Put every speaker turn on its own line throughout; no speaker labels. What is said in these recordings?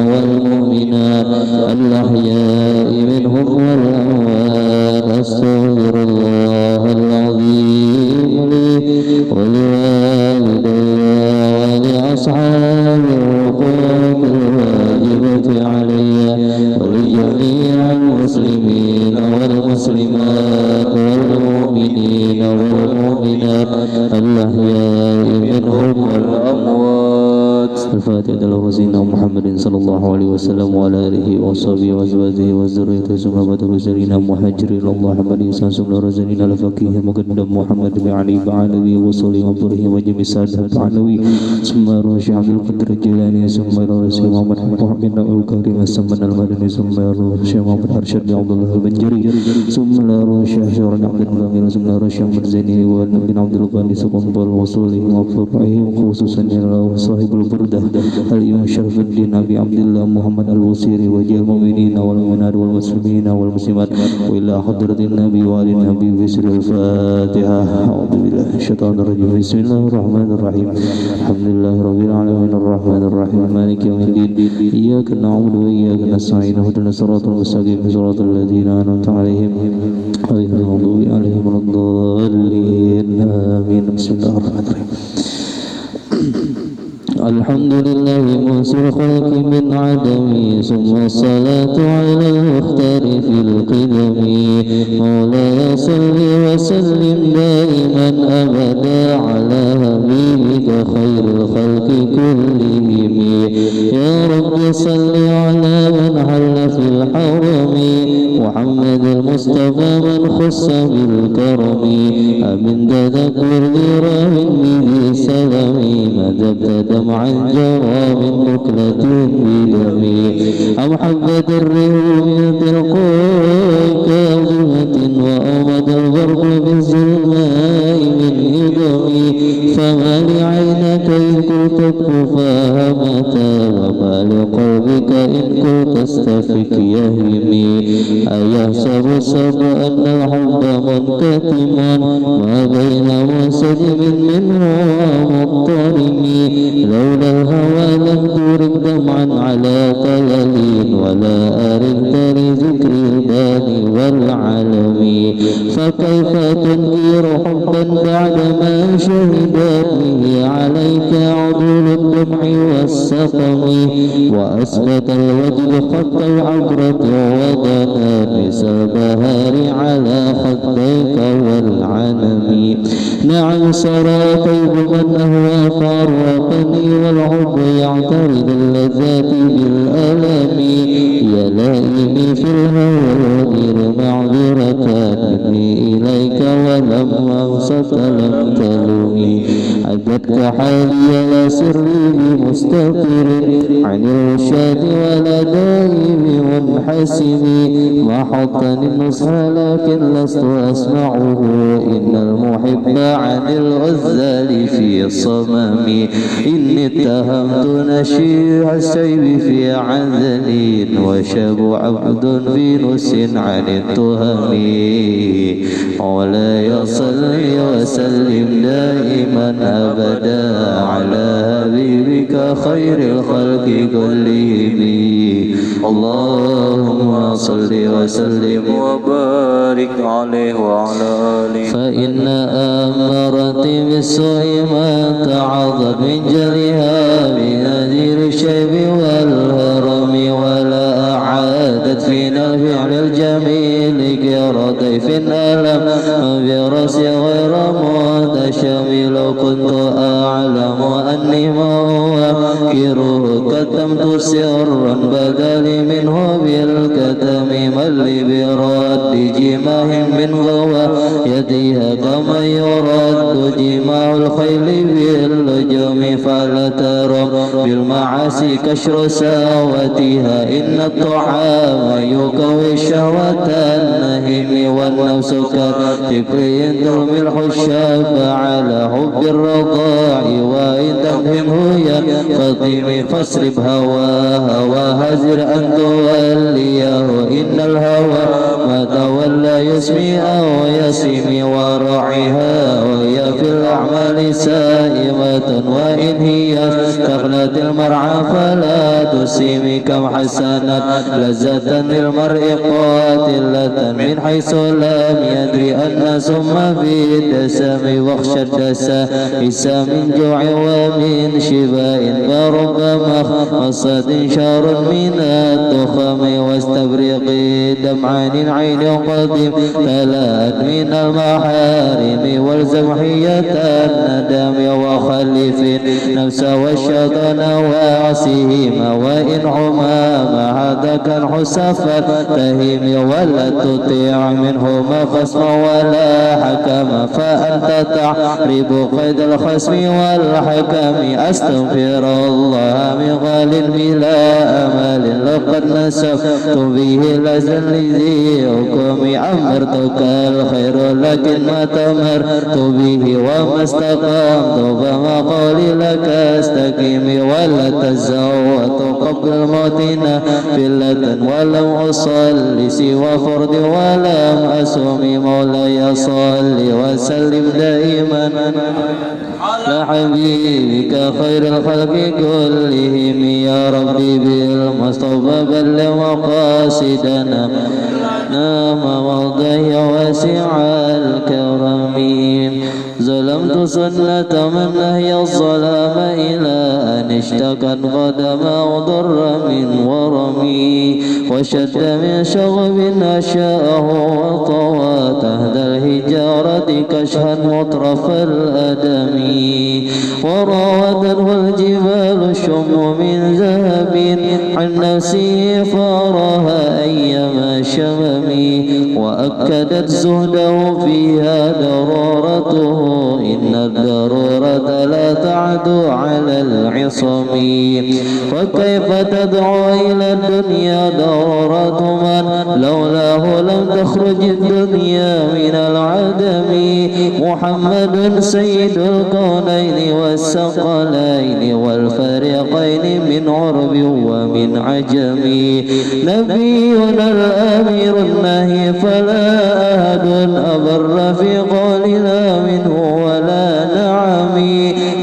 والمؤمنات الأحياء منهم والأموات أستغفر الله العظيم لي ولوالدي ولأصحاب الحقوق الواجبة علي ولجميع المسلمين والمسلمات والمؤمنين والمؤمنات الأحياء منهم والأموات. الفاتحة إلى سيدنا محمد صلى الله عليه وسلم وعلى آله وصحبه وأزواجه وذريته ثم بدر سيدنا مهاجرين الله محمد ثم رزقنا الفقيه مقدم محمد بن علي بعلوي وصلي وبره وجميع سادة علوي ثم روش عبد القادر الجيلاني ثم روش محمد بن الكريم ثم المدني ثم روش محمد أرشد عبد الله البنجري ثم روش شهر عبد الغامر ثم روش محمد زيني بن عبد الغني ثم وصوله وفرعه خصوصا إلى صاحب البردة الإمام شرف الدين أبي عبد الله محمد الوصيري وجه المؤمنين والمؤمنات والمسلمين والمسلمات وإلى حضرة النبي وآل النبي بسر الفاتحة. أعوذ بالله من الشيطان الرجيم بسم الله الرحمن الرحيم الحمد لله رب العالمين الرحمن الرحيم مالك يوم الدين إياك نعبد وإياك نستعين اهدنا الصراط المستقيم صراط الذين أنعمت عليهم غير المغضوب عليهم ولا الضالين آمين. بسم الله الرحمن الرحيم الحمد لله موسى الخلق من عدم ثم الصلاة على المختار في القدم مولاي صل وسلم دائما أبدا على حبيبك خير الخلق كلهم يا رب صل على من حل في الحرم محمد المصطفى من خص بالكرم أمن تذكر لراه به سلمي مدبت دمعا جرى من مكلة بدمي أم حبة الريح من تلقاء كاظمة وأمد الغرب بالظلماء من هدمي فما لعينك إن كنت كفاها متى وما لقلبك إن كنت تستفك يهمي أيحسب الصبر أن الحب منكتما ما بين منسجم منه ومضطرم لولا الهوى لم ترك دمعا على قلل ولا أردت لذكر الباني والعلم فكيف تنكر حبا بعدما شهدت به عليك عدول الدمع والسقم وأسقط الوجه خط العبرة ودنا بس البهار على خديك والعنم نعم سرى طيب من أهوى فارقني والحب يعترض اللذات بالألم يا لائمي في الهوى ودير معذرة مني إليك ولم أنصت لم تلومي عدتك حالي لا سري بمستقر عن الرشاد ولا دائم منحسم ما حطني النصح لكن لست أسمعه إن المحب عن الغزال في الصمم إني اتهمت نشيع السيف في عذل وشاب عبد في نس عن التهم ولا يصلي وسلم دائما أبدا على حبيبك خير الخلق كلهم اللهم صل وسلم وبارك عليه وعلى آله فإن أمرت بالسوء ما تعظت من جرها بنذير الشيب والهرم ولا أعادت فينا الفعل الجميل غير ضيف ألم برأس غير متشم لو كنت أعلم أني موكره كتمت سرا بدلي منه بالكتم من لي برد جماه من غوى يديها كما يرد جماع الخيل باللجم فلا ترى بالمعاصي كشر ساوتها إن الطعام يقوي الشهوة النهم والنفس كالفكر ترمي الحشاب على حب الرضاع وإن تفهمه ينفطم فاصرف هواها وهزر أن توليه إن الهوى ما تولى يسمي أو يسمي وراعها وهي في الأعمال سائمة وإن هي استغنت المرعى فلا النسيم كم حسنت لذة للمرء قاتلة من حيث لم يدري أن سم في الدسم واخشى الدسائس من جوع ومن شباء فرب مخمصة شر من الدخم واستبرق دمعا العين قدم تلات من المحارم والزم حية الندم وخلف نفس والشيطان وعصيهما وإن عما معدك الحسف فاتهم ولا تطيع منهما خصم ولا حكم فأنت تعرب قيد الخصم والحكم أستغفر الله من غال بلا أمل لقد نسفت به لزل ذي حكم أمرتك الخير لكن ما تمرت به وما استقمت فما قولي لك استقيم ولا تزوت قبل الموت نافلة ولم أصلي سوى فرد ولم أصوم مولاي صل وسلم دائما على حبيبك خير الخلق كلهم يا ربي بالمصطفى بلغ مقاصدنا نام موضعي واسع الكرم ظلمت سنة من نهي الظلام إلى أن اشتكت قدم ضر من ورمي وشد من شغب أشاءه وطوى تهدى الهجارة كشها مطرف الأدم وراودته الجبال الشم من ذهب عن نفسه فأراها أيما شمم وأكدت زهده فيها ضرورته إن الضرورة لا تعدو على العصم وكيف تدعو إلى الدنيا ضرورة من لولاه لم تخرج الدنيا من العدم محمد سيد الكونين والثقلين والفريقين من عرب ومن عجم نبينا الأمير النهي فلا أحد أبر في قولنا منه ولا نعم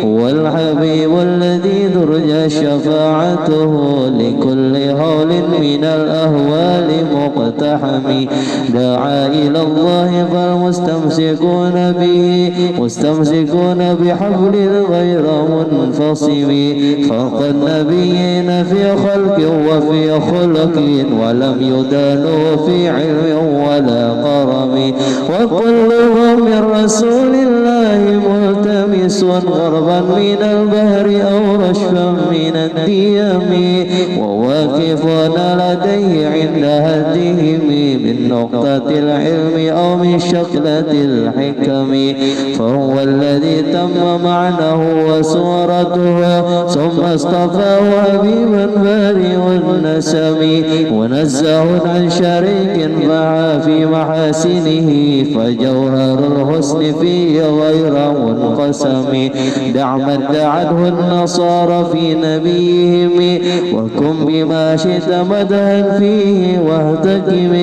هو الحبيب الذي ترجى شفاعته لكل هول من الأهوال مقتحم دعا إلى الله فالمستمسكون به مستمسكون بحبل غير منفصم فوق النبيين في خلق وفي خلق ولم يدانوا في علم ولا قرم وكلهم من رسول الله ملتمس غربا من البحر أو رشفا من الديم وواقفون لديه عند هدهم من نقطة العلم أو من شكلة الحكم فهو الذي تم معناه وصورته ثم اصطفاه حبيبا بارئ النسم منزه عن شريك معه في محاسنه فجوهر الحسن فيه غير منقسم دع ما ادعته النصارى في نبيهم وكن بما شئت مدها فيه واهتكم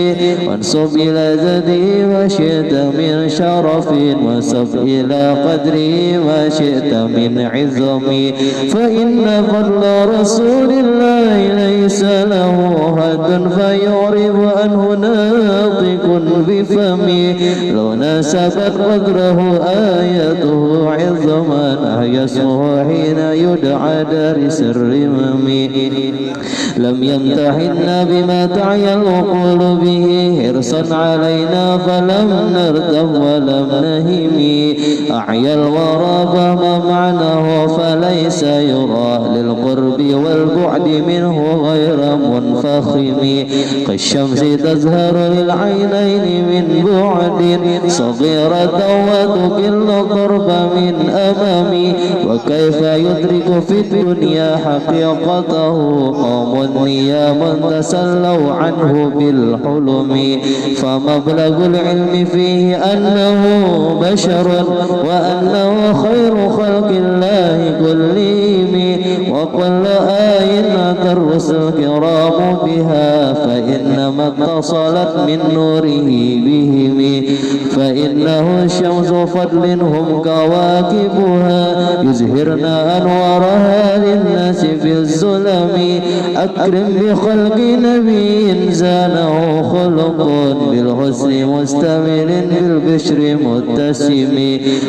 وانصب إلى ذدي ما شئت من شرف وانصب إلى قدره ما شئت من عظم فإن فضل رسول الله ليس له هد فيعرض عنه ناطق بفمه لو ناسبت قدره آيته عظما أحيا اسمه حين يدعى دارس الرمم لم يمتحنا بما تعيا العقول به حرصا علينا فلم نرتب ولم نهم أعيا الورى فما معناه فليس يرى للقرب والبعد منه غير منفخم كالشمس تزهر للعينين من بعد صغيرة وتكل قرب من أمامي وكيف يدرك في الدنيا حقيقته قوم نياما تسلوا عنه بالحلم فمبلغ العلم فيه أنه بشر وأنه خير خلق الله كلهم وكل آية أتى الرسل الكرام بها فإنما اتصلت من نوره بهم فإنه شمس فضل هم كواكبها يزهرن أنوارها للناس في الظلم. أكرم بخلق نبي زانه خلق بالحسن مستمر بالبشر متسم.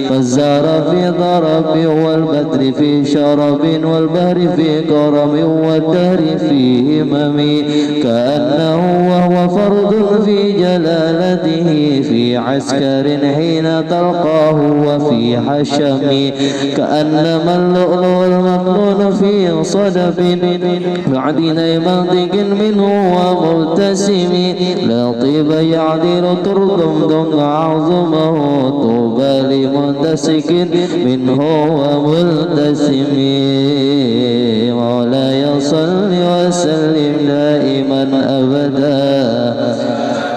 فالزار في ضرب والبدر في شرب والبهر في كرم والدهر في همم. كأنه وهو فرد في جلالته في عسكر حين تلقاه وفي حشم. كأنما اللؤلؤ المكنون في صدف بعدين منطق منه ومبتسم. لا طيب يعدل تردمدم عظمه طوبى لمنتسك منه وملتسم. مولاي صل وسلم دائما أبدا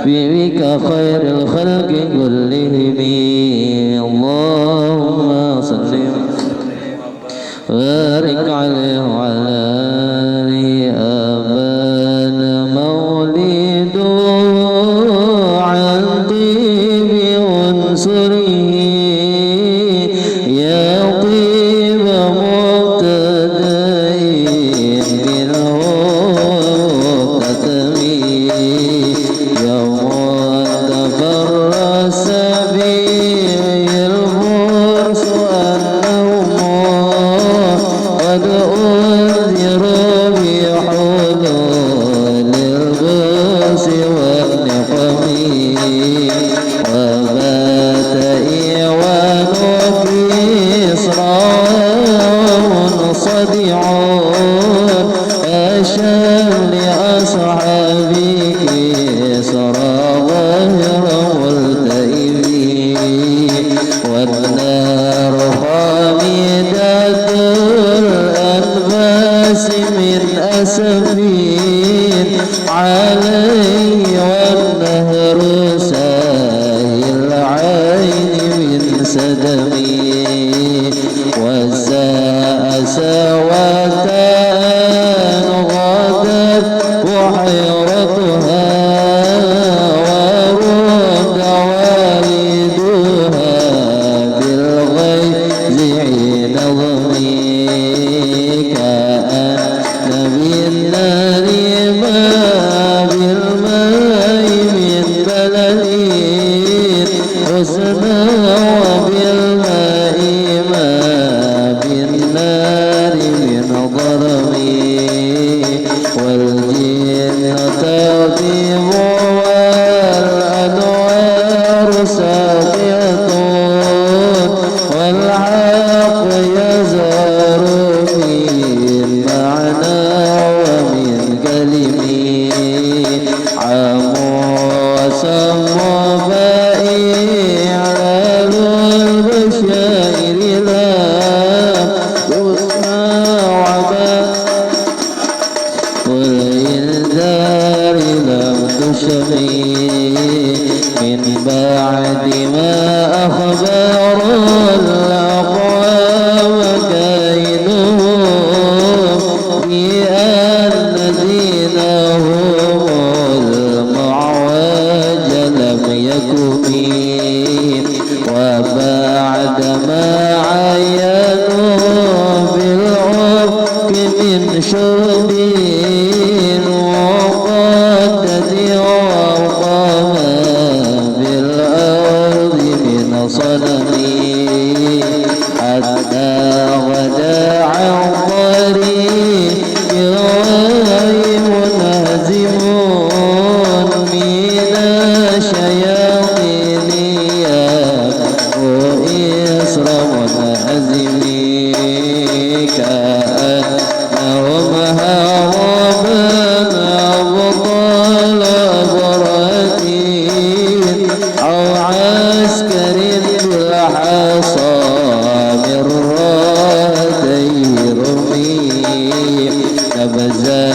بك خير الخلق كلهم. اللهم صل وبارك عليه وعلى آله. أبان مولده عن طيب أنصره يا طيب مبتدئ منه مختتم. يوم تفرس به الفرس أنهم قد أنذروا بحلول البؤس والنقم. وبات إيوان كسرى منصدعون كشمل أصحاب كسرى ظاهر ملتئم. والنار خامدة الأنفاس من أسف عليه والنهر ساهي العين من سدم. والساء سواتان غدت وحيرتها ورد والدها بالغيظ حين ظمي. كأن بالنار ما بالماء من بلد حسنا وبالماء ما بالنار من ضرب. والجن تطيب والأنوار ساطعة والحق يزهر في المعنى ومن كلمه. عم وسم فإعلال البشائر لا تسمع عباد والإنذار لم تشفي. من بعد ما أخبر الأقوام كيدهم بأن دينهم المعوج لم يكن. وبعد ما عينوا بالعرق من شرب وقدت وقاما بالأرض من صنم. حتى غدا عن طريق غير منهزمون من الشياطين وإسر منهزمين. كأنهم هربا أبطال أبراتين أو عسكر بالحصى من راتي رمي. نبذا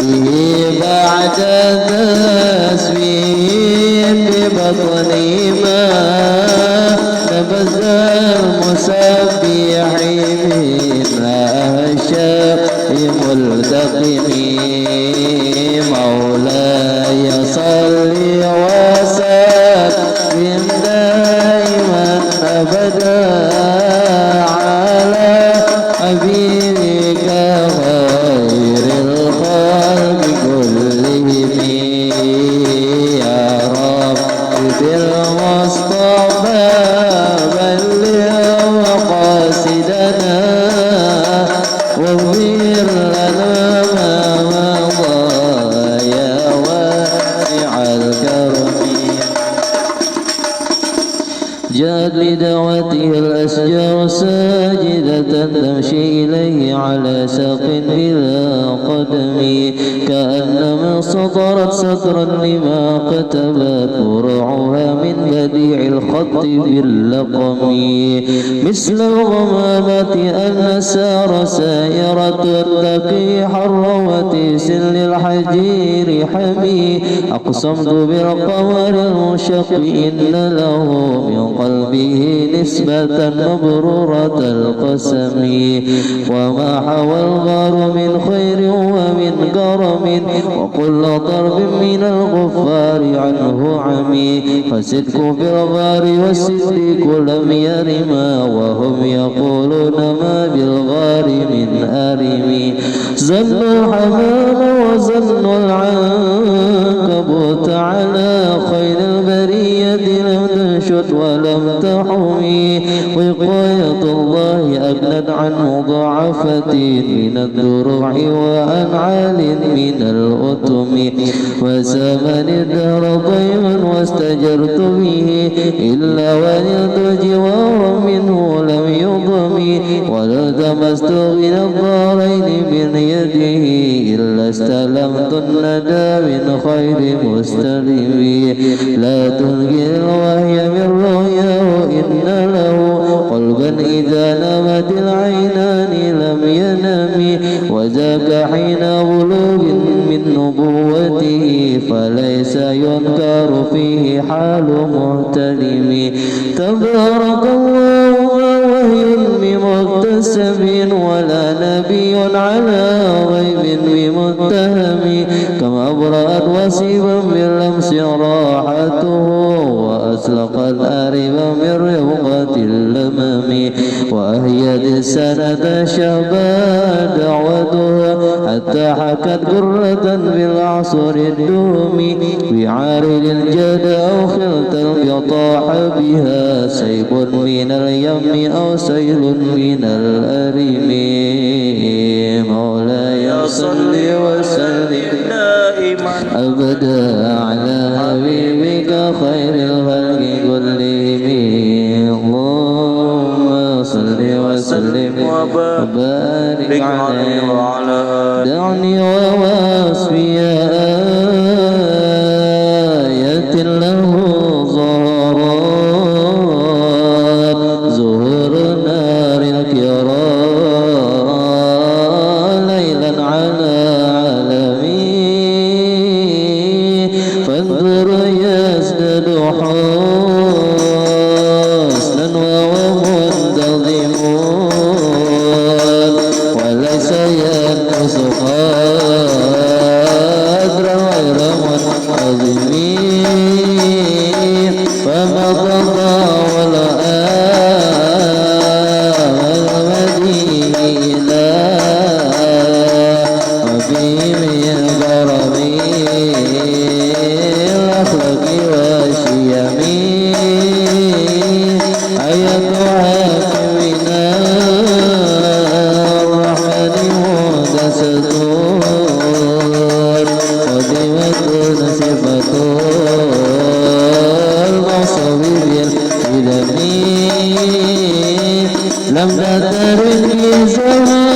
به بعد تسويم ببطن ما نبذ المسبح من الشق ملتقم. مولاي صل وسلم سجدت لدعوته الأشجار ساجدة تمشي إليه على ساق بلا قدم كأنما سطرت سطرا لما كتبت فروعها من بديع الخط باللقم مثل الغمامة أن سار سائرة تقي حروة سل الحجير حمي أقسمت بالقمر المشق إن له من قلبه نسبة مبرورة القسم وما حوى الغار من خير ومن كرم وكل ضرب من الغفار عنه عمي فالصدق في الغار والصديق لم يرما وهم يقولون ما بالغار من أرم ظنوا الحمام وظنوا العنكبوت على خير البرية لم تنشد ولم تحمي وقاية الله أغنت عن مضاعفة من الدروع وعن عال من الأتم وزمن الدهر ضيما واستجرت به إلا ونلت جوارا منه لم يضم والتمست غنى الدارين من يده إلا استلمت الندى من خير مستلم لا تنكر الوحي من رؤياه إن له قلبا إذا نمت العينان لم ينم وذاك حين بلوغ من نبوته فليس ينكر فيه حال مهتلم تبارك الله وهي بمكتسب ولا نبي على غيب بمتهم كما أبرأت وسيبا باللمس راحته وأسلق الأرب من رفقة اللمم وأهيت السنة شباب دعوتها حتى حكت قرة بالعصر الدوم بعارض الجد أو خلت القطاح بها سيب من اليم أو سيل من الأرم مولاي صل وسلم دائما أبدا على حبيبك خير الخلق كلهم اللهم صل وسلم وبارك عليه وعلى دعني ووصفي آية له ظهرات زهور نار الكرام ليلا على عالمين فانظر يزداد حسنا وهو منتظم وليس ينقص قدرا غير منتظم فما تطاول آمل مدينة وفي من كرم الأخلاق والشيم آية حاكمنا الرحمن مهدسة قدمة صفة الموصف بالقدم لم تترك في زمان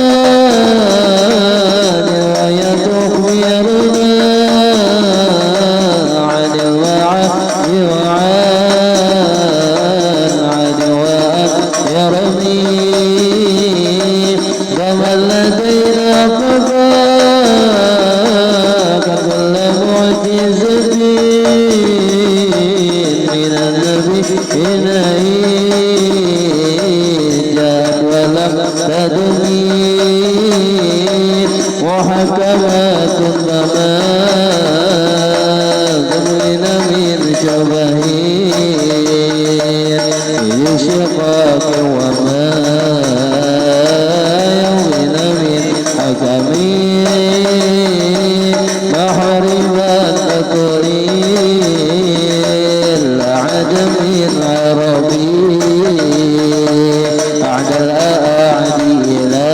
وهي تخبرنا عن الوعد وعن عد وأكرمي كما لدينا قضاك كل معجزة من النبي جاءت ولم تدني وحكمات فما ذلنا من شبه لشقاق وما يومنا من حكم محرما تقرير العدم العربي بعد الأعدي إلى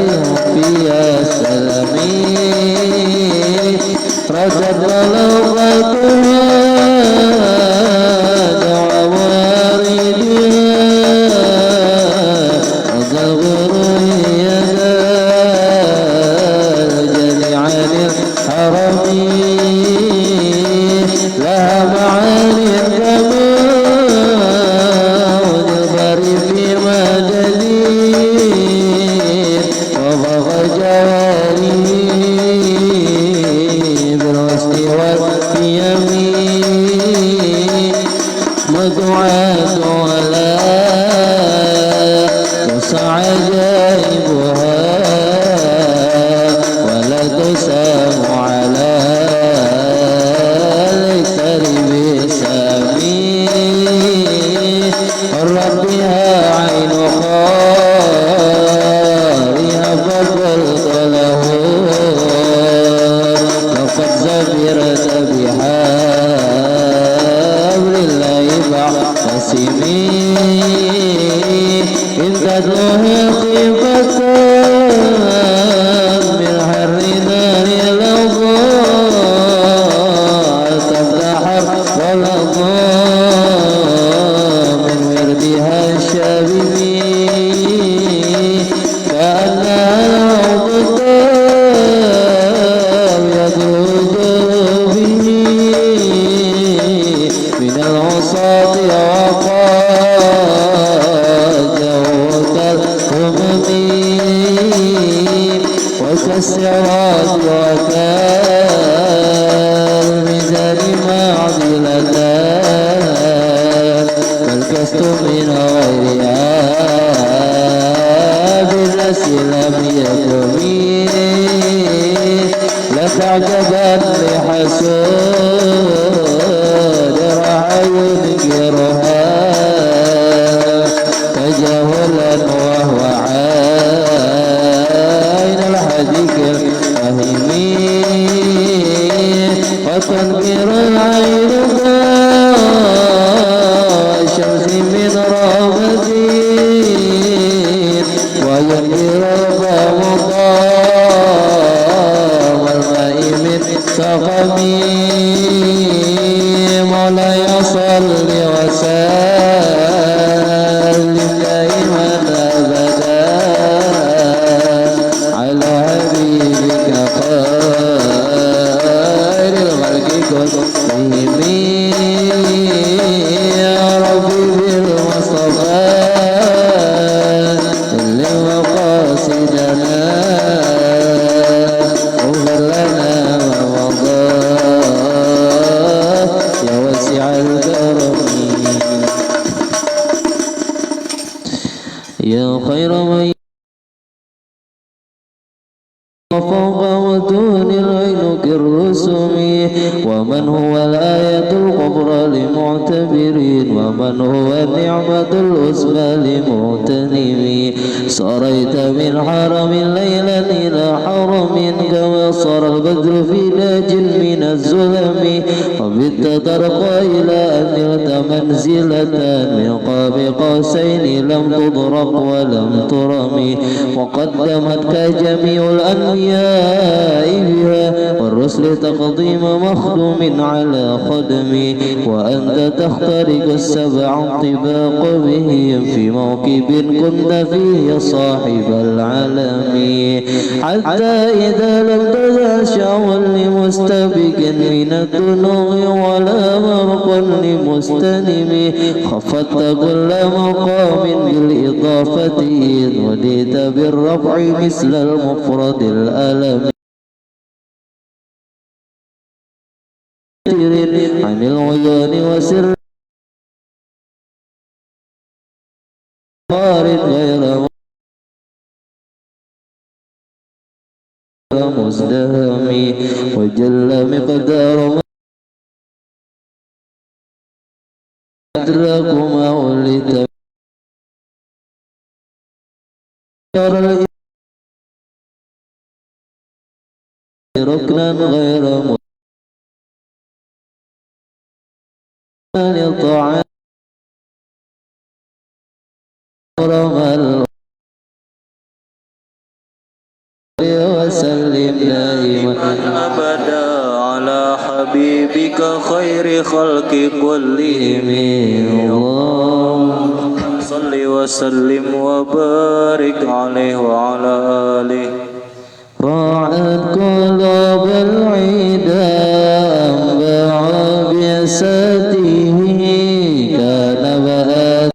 يوم فيها السلام رجت ولوقتها
وسلم دائما أبدا على
حبيبك خير خلق كلهم اللهم صل وسلم وبارك عليه وعلى آله راعت قلوب العدا بعبسته كان بهاء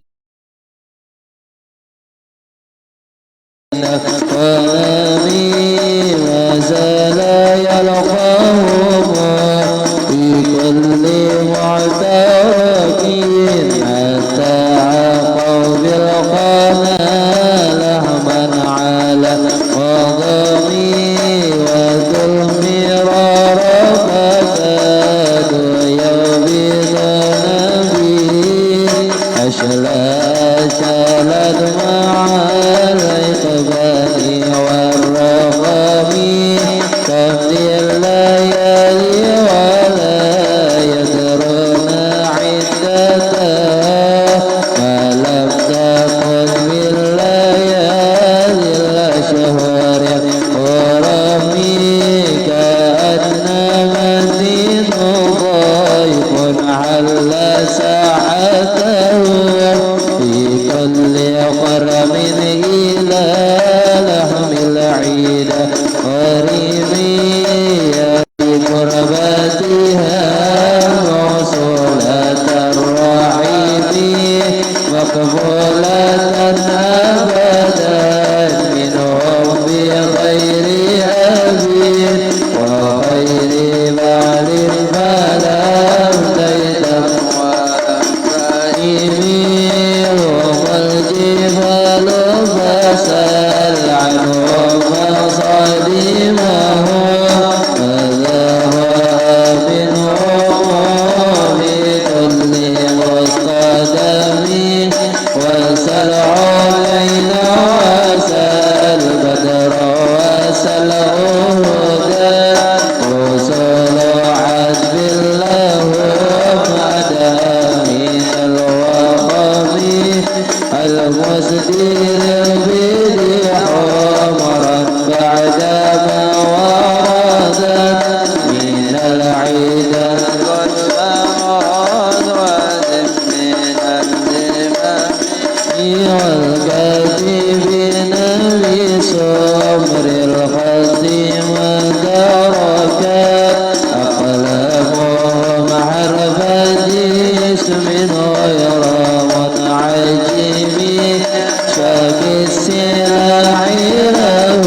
قلمي ما زال يلقاهم في كل معترك حتى عقوا بالقنا لهما على وضمي وذل مرارا فكادوا يبيضون بي أشلت مع العقبان والرغم تمضي الليالي ولا يدرون عدتها ما لم تكن بالليالي الأشهر ورمي كأنما الدين ضيف حل ساحته في كل قرم إلى لحم العيد قريبية بقربتها موصولة الرحيم مقبولة أبدا منهم بغير أبي وخير بعل فلم تيتم والجبال فسل عنهم مصادمه فذهب منهم بكل مصطدم وسل عين وسل بدر وسل هدى رسل عذب لهم أدى من الوقف المسدير به حمرا بعدما وردت من العيد والأمراض وزمن الدماء والكاتبين بسمر الخصيم دركت أقلامهم حرف جسم غير منعجم شاك السلاح له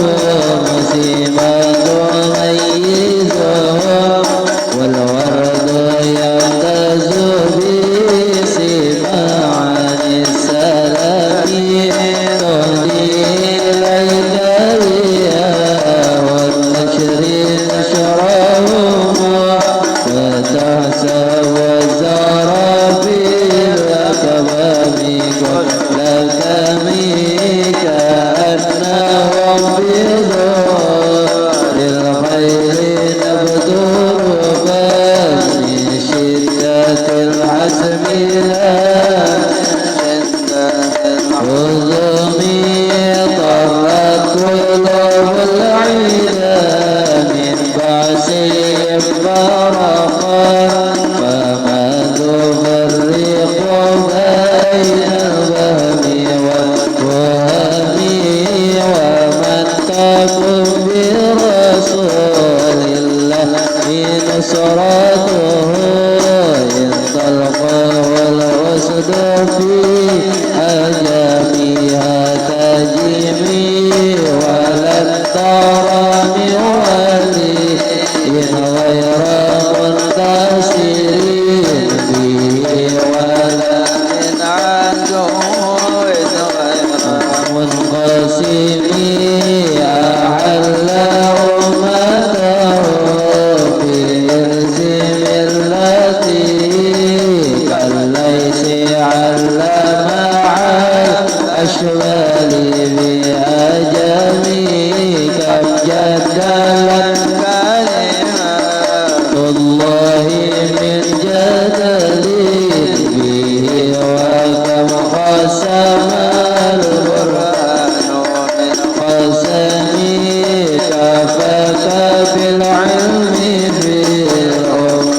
مسيبة ميزهم والورد يمتاز بسماع عن السلام تهدي إليك رياح والنشر نشرهم فتحسب الزرافيل كمام كل كميك كأنهم بذور الخير نبذر بل من شدة الحزم لا حزمي طرت قلوب العدا من بعسهم فرقا فما تفرق بين الوهم والوهم ومن تكن برسول الله نصرته إن تلقاه الرشد في أجامها تجمي ولن ترى من ولي غير منتصرين به ولا من عدو غير منقسم أحل أمته في إرز ملته كالليث علم مع الأشوال بأجمي كم جدلت كلمات الله من جدل به وكم قسم القرآن من قسمي كفاك بالعلم في الأمة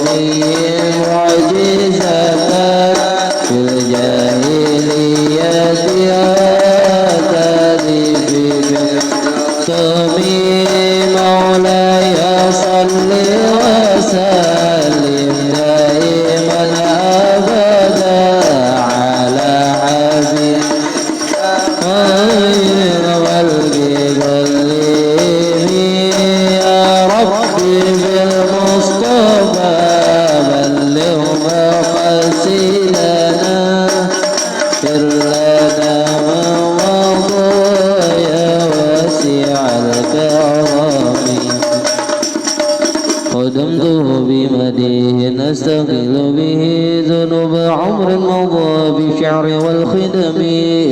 بمديه نستغل به ذنوب عمر مضى بشعر والخدم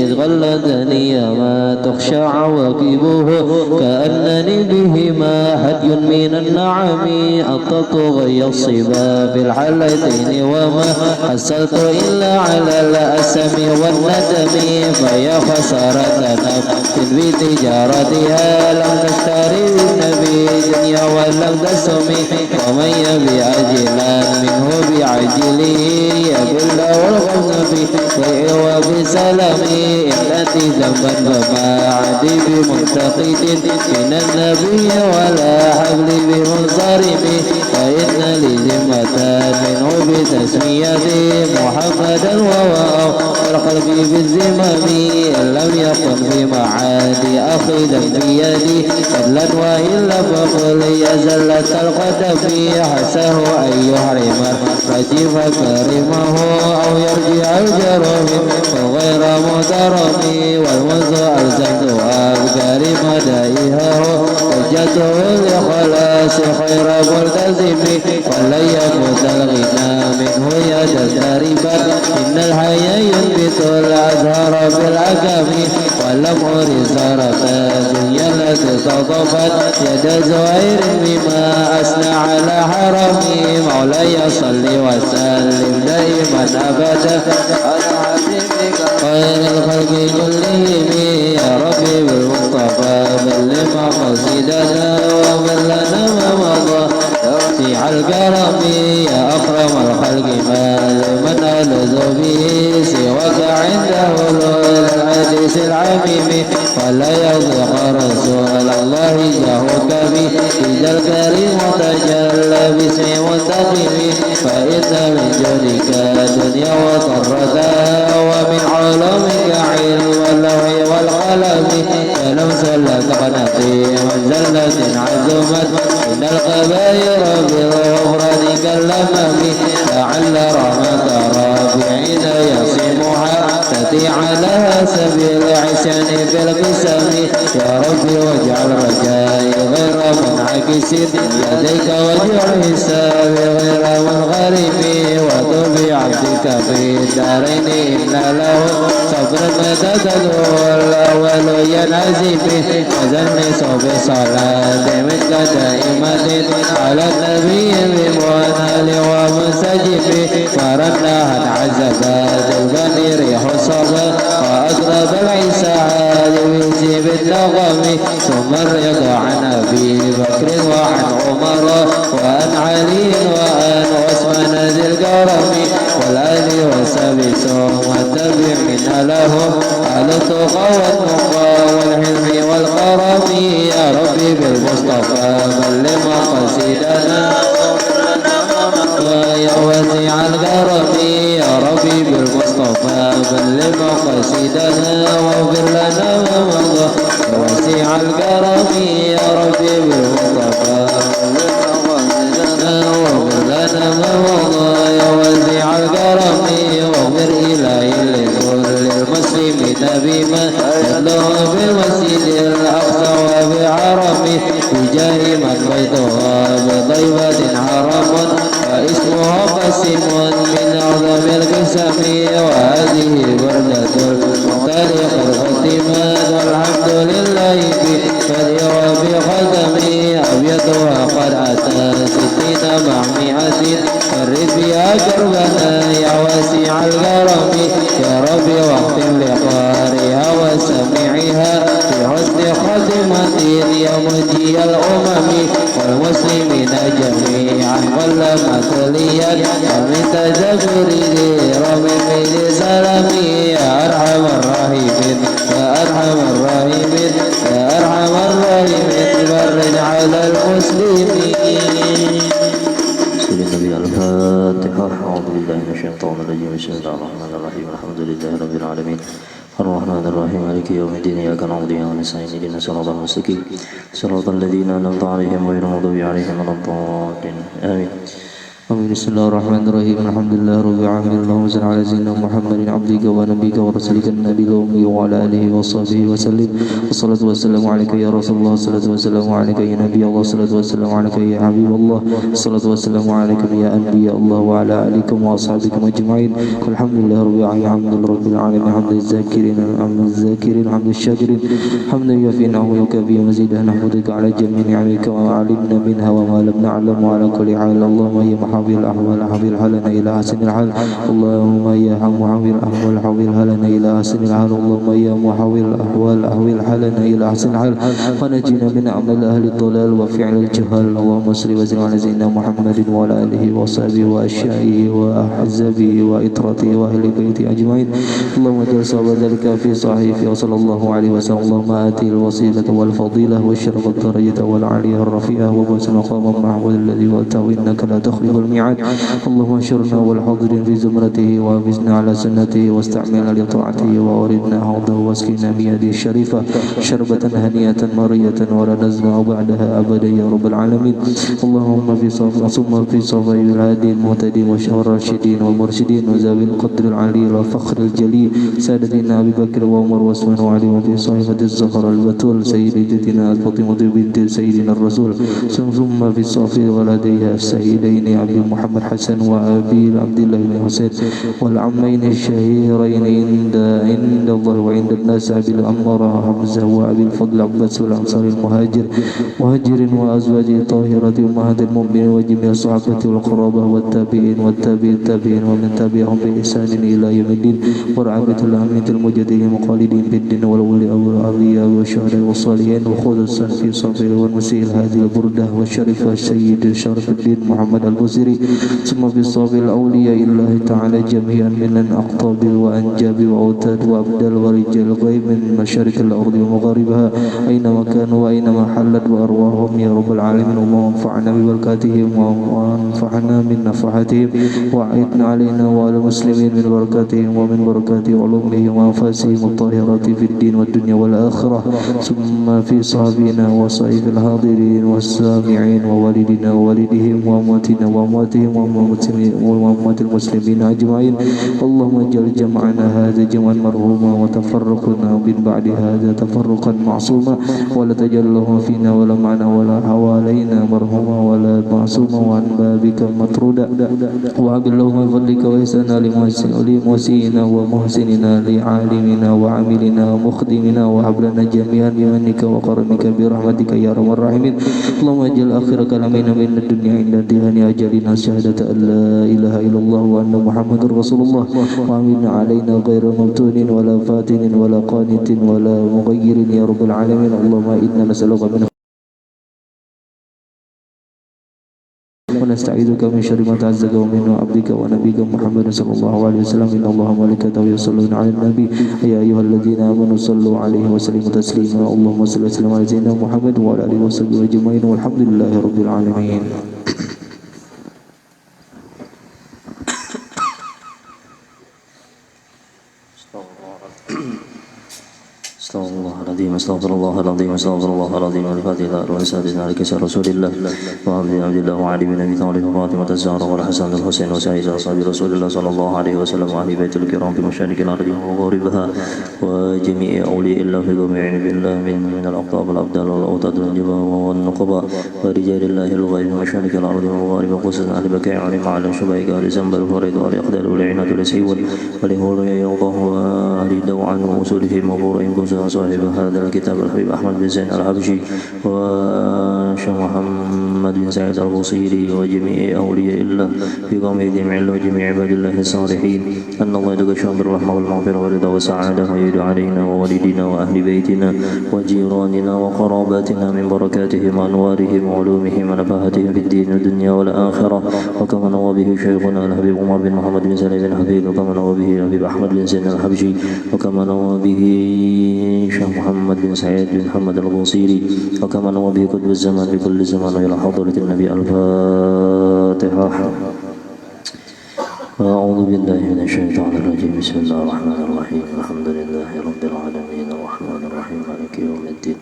إذ غلدني ما تخشى عواقبه كأنني بهما هدي من النعم أطلت غي الصبا في الحالتين وما حصلت إلا على الأسم والندم فيا خسارة نفس بتجارتها لم تشتري النبي دنيا ولم تسمي ومن يبي عجلا منه بعجله يبل والغم في وبسلمي إن أتي ذنبا فما عدي بمنتقد من النبي ولا حبل بمنصرم فإن لي ذمة منه بتسميتي محمدا وهو القلب بالذمم إن لم يكن في معادي أخذا بيدي فضلا وإلا فقل يزلت القدم حسه أن يحرم الرجيم كرمه أو يرجع الجرم وغير مدرم والمنذ ألزمت أفكار مدائها وجدته لخلاص خير ملتزم ولن يفوت الغنى منه يد الداربا إن الحياة ينبت الأزهار بالعقب والأمر زارت الدنيا التي صدفت يد زهير بما أثنى على حرمي مولاي صل وسلم دائما أبدا على حبيبك خير الخلق كلهم يا ربي بالمصطفى بلغ مقصدنا ومن لنا ما مضى وسع الكرم يا أكرم الخلق ما لمن ألذ به سواك عند هلول الحديث العميم ولا يضيق رسول الله جاهك به إذا الكريم تجلى باسم منتقم فإن من جودك الدنيا وضرتها ومن علومك علم اللوح والقلم ولم سلك قناتي وزلة عزمت إن القبائر بغفرانك اللمم لعل رحمة رافعين يصيمها تأتي على سبيل عشان في القسم يا ربي واجعل رجائي غير منعكس لديك واجعل حسابي غير منغرم وتوب عبدك في الدارين إن له صبر مدد الأول ينعزم وزن صوب صلاة مثل دائمة على النبي بمنال ومنسجم فرنها عزبات الغني ريح الصبا وأقرب العسال بجيب النغم ثم الرضا عن أبي بكر وعن عمر وعن علي وعن عثمان ذي الكرم والآل وسبي ثم التابعين لهم على التقى والنقى والحلم والكرم يا ربي بالمصطفى بلغ مقاصدنا يا واسع الكرم يا ربي بالمصطفى بلغ مقاصدنا واغفر لنا ما مضى يا واسع الكرم يا ربي بالمصطفى واغفر لنا ما مضى يا واسع الكرم واغفر إلهي لكل المسلمين بما يتلوه بالمسجد الأقصى وبحرمه بجاه من بيتها بطيبة حرم واسمها قسم من أعظم القسم وهذه بردة المختلق الختمات والحمد لله بفدي وبخدمي أبيضها قد أتى 60 مع 100 فرد بها كربنا يا واسع الكرم يا ربي واختم لقارئها وسمعها في حسن خاتمة يا مجيء الأمم والمسلمين جميعا كلما تليت ومن تجبري ربي سلامي يا أرحم الراحمين يا أرحم الراحمين يا أرحم الراحمين فرج على المسلمين. النبي الفاتحة. أعوذ بالله من الشيطان الرجيم. بسم الله الرحمن الرحيم. الحمد لله رب العالمين الرحمن الرحيم مالك يوم الدين إياك نعبد وإياك نستعين اهدنا الصراط المستقيم صراط الذين أنعمت عليهم غير المغضوب عليهم ولا الضالين آمين. آمين. بسم الله الرحمن الرحيم. الحمد لله رب العالمين. اللهم صل على سيدنا محمد عبدك ونبيك ورسولك النبي الأمي وعلى آله وصحبه وسلم. والصلاة والسلام عليك يا رسول الله، الصلاة والسلام عليك يا نبي الله، الصلاة والسلام عليك يا حبيب الله، الصلاة والسلام عليكم يا أنبياء الله وعلى آلكم وأصحابكم أجمعين. الحمد لله رب العالمين. الحمد لله رب العالمين. حمد الذاكرين، حمد الذاكرين، حمد الشاكرين، حمد يوفي نعمه ويكفي مزيده. نحمدك على جميع نعمك وما علمنا منها وما لم نعلم، وعلى كل حال اللهم يا محاوي الأحوال حوي الحالنا إلى أحسن الحال. اللهم يا محاوي الأحوال حوي الحالنا إلى أحسن الحال. اللهم يا محاوي الأحوال حوي الحالنا إلى أحسن الحال، ونجنا من عمل أهل الضلال وفعل الجهال. اللهم صل وسلم على سيدنا محمد وعلى آله وصحبه وأشيائه وأحزابه وإطرته وأهل بيته أجمعين. اللهم اجعل صواب ذلك في صحيفه وصلى الله عليه وسلم. اللهم آتي الوسيلة والفضيلة والشرف الدرجة والعالية الرفيعة وبوس مقام محمود الذي وأتاه إنك لا تخلف الميعاد. اللهم اشرنا والحاضرين في زمرته وافزنا على سنته واستعملنا لطاعته وأوردنا حوضه واسقنا بيده الشريفة شربة هنيئة مرية ولا نزمع بعدها أبدا يا رب العالمين. اللهم في صف الهادي المهتدين والراشدين والمرشدين وذوي القدر العلي والفخر الجليل سادتنا أبي بكر وعمر وعثمان وعلي، وفي صحيفة الزهراء البتول سيدتنا فاطمة بنت سيدنا الرسول، ثم في صف ولديها السيدين أبي محمد حسن وأبي عبد الله بن حسين والعمين الشهيرين عند الله وعند الناس أبي الأنمار حمزة وأبي الفضل عباس والأنصار مهاجر وأزواجه الطاهرة أمهات المؤمنين وجميع الصحابة والقرابة والتابعين والتابعين ومن تبعهم بإحسان إلى يوم الدين، ورعبة الأمة المجدين مخالدين في الدين والأولياء والشهداء والصالحين، وخصوصا في صفير والمسيح هذه البردة والشريف السيد شرف الدين محمد البصري، ثم في صف الأولياء الله تعالى جميعا من الأقطاب وأنجاب وأوتاد وأبدال ورجال الغيب من مشارق الأرض ومغاربها أينما كانوا وأينما حلت وأرواحهم يا رب العالمين. وانفعنا ببركاتهم وانفعنا من نفحاتهم وأعدنا علينا وعلى المسلمين من بركاتهم ومن بركات علومهم وأنفاسهم الطاهرات في الدين والدنيا والآخرة. ثم في صحابنا وصحيف الحاضرين والسامعين ووالدنا ووالدهم وأمواتنا وأمواتهم وأموات المسلمين أجمعين. اللهم اجعل جمعنا هذا جمعا مرحوما وتفرقنا من بعد هذا تفرقا معصوما، ولا تجعل له فينا ولا معنا ولا حوالينا مرحوما ولا معصوما وعن بابك مطرودا. وهب اللهم بفضلك وإحسانا لمحسننا ومحسننا لعالمنا وعاملنا ومخدمنا، وهب لنا جميعا بمنك وكرمك برحمتك يا أرحم الراحمين. اللهم اجعل آخر كلامنا من الدنيا عند انتهاء أجلنا شهادة أن لا إله إلا الله وأن محمد رسول الله، وآمين علينا غير مفتون ولا فاتن ولا قانت ولا مغير يا رب العالمين. اللهم إنا نسألك من ونستعيذك من شر ما تعزك ومن عبدك ونبيك محمد صلى الله عليه وسلم. إن الله وملائكته يصلون على النبي يا أيها الذين آمنوا صلوا عليه وسلموا تسليما. اللهم صل وسلم على سيدنا محمد وعلى آله وصحبه أجمعين والحمد لله رب العالمين. استغفر الله العظيم استغفر الله العظيم الفاتحة والسادسة على كسر رسول الله وعبد الله وعلي بن أبي طالب وفاطمة الزهراء والحسن الحسين وسائر أصحاب رسول الله صلى الله عليه وسلم وأهل بيت الكرام في مشارق الأرض ومغاربها وجميع أولياء الله في جميع بالله من الأقطاب والأبدال والأوتاد والجبال والنقباء ورجال الله الغيب في مشارق الأرض ومغاربها، خصوصا أهل بكيع وعلى شبيك وآل زنبل وفريد وآل أقدال والعناد والسيول ولهول يوضه وأهل دوعا وأصولهم وفورهم كنزا صاحب هذا الكتاب الحبيب أحمد بن زين الحبشي وشيخ محمد بن سعيد البصيري وجميع أولياء الله في قوم جميع الله وجميع عباد الله الصالحين، أن الله يدعوهم بالرحمة والمغفرة والرضا والسعادة ويدعو علينا ووالدينا وأهل بيتنا وجيراننا وقراباتنا من بركاتهم وأنوارهم وعلومهم ونفاهتهم في الدين والدنيا والآخرة. وكما نوى به شيخنا الحبيب عمر بن محمد بن سليم بن حفيظ، وكما نوى به الحبيب أحمد بن زين الحبشي، وكما نوى به شيخ محمد بن سعيد بن محمد البصيري، وكما نوى به قطب الزمان بكل زمان إلى حضرة النبي. الفاتحة. أعوذ بالله من الشيطان الرجيم. بسم الله الرحمن الرحيم. الحمد لله رب العالمين الرحمن الرحيم مالك يوم الدين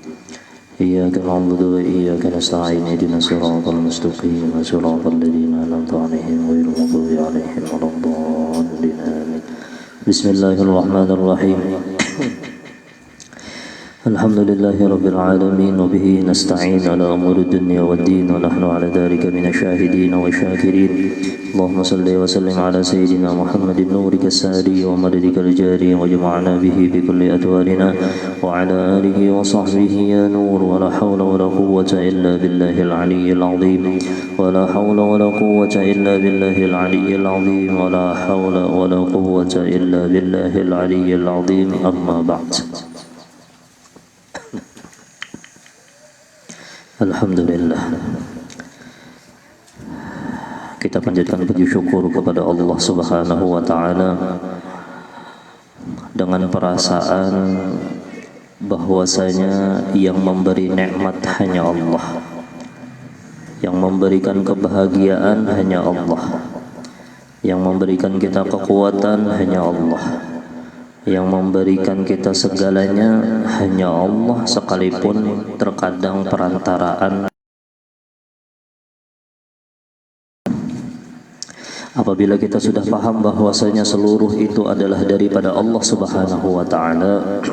إياك نعبد وإياك نستعين اهدنا الصراط المستقيم صراط الذين أنعمت عليهم غير المغضوب عليهم ولا الضالين آمين. بسم الله الرحمن الرحيم. الحمد لله رب العالمين وبه نستعين على أمور الدنيا والدين ونحن على ذلك من الشاهدين والشاكرين. اللهم صل وسلم على سيدنا محمد نورك الساري ومددك الجاري وجمعنا به بكل أدوارنا وعلى آله وصحبه يا نور. ولا حول ولا قوة إلا بالله العلي العظيم. ولا حول ولا قوة إلا بالله العلي العظيم. ولا حول ولا قوة إلا بالله العلي العظيم. أما بعد. Alhamdulillah, kita panjatkan puji syukur kepada Allah Subhanahu wa Ta'ala dengan perasaan bahwasanya yang memberi nikmat hanya Allah, yang memberikan kebahagiaan hanya Allah, yang memberikan kita kekuatan hanya Allah, yang memberikan kita segalanya hanya Allah, sekalipun terkadang perantaraan. Apabila kita sudah paham bahwasanya seluruh itu adalah daripada Allah Subhanahu wa Ta'ala,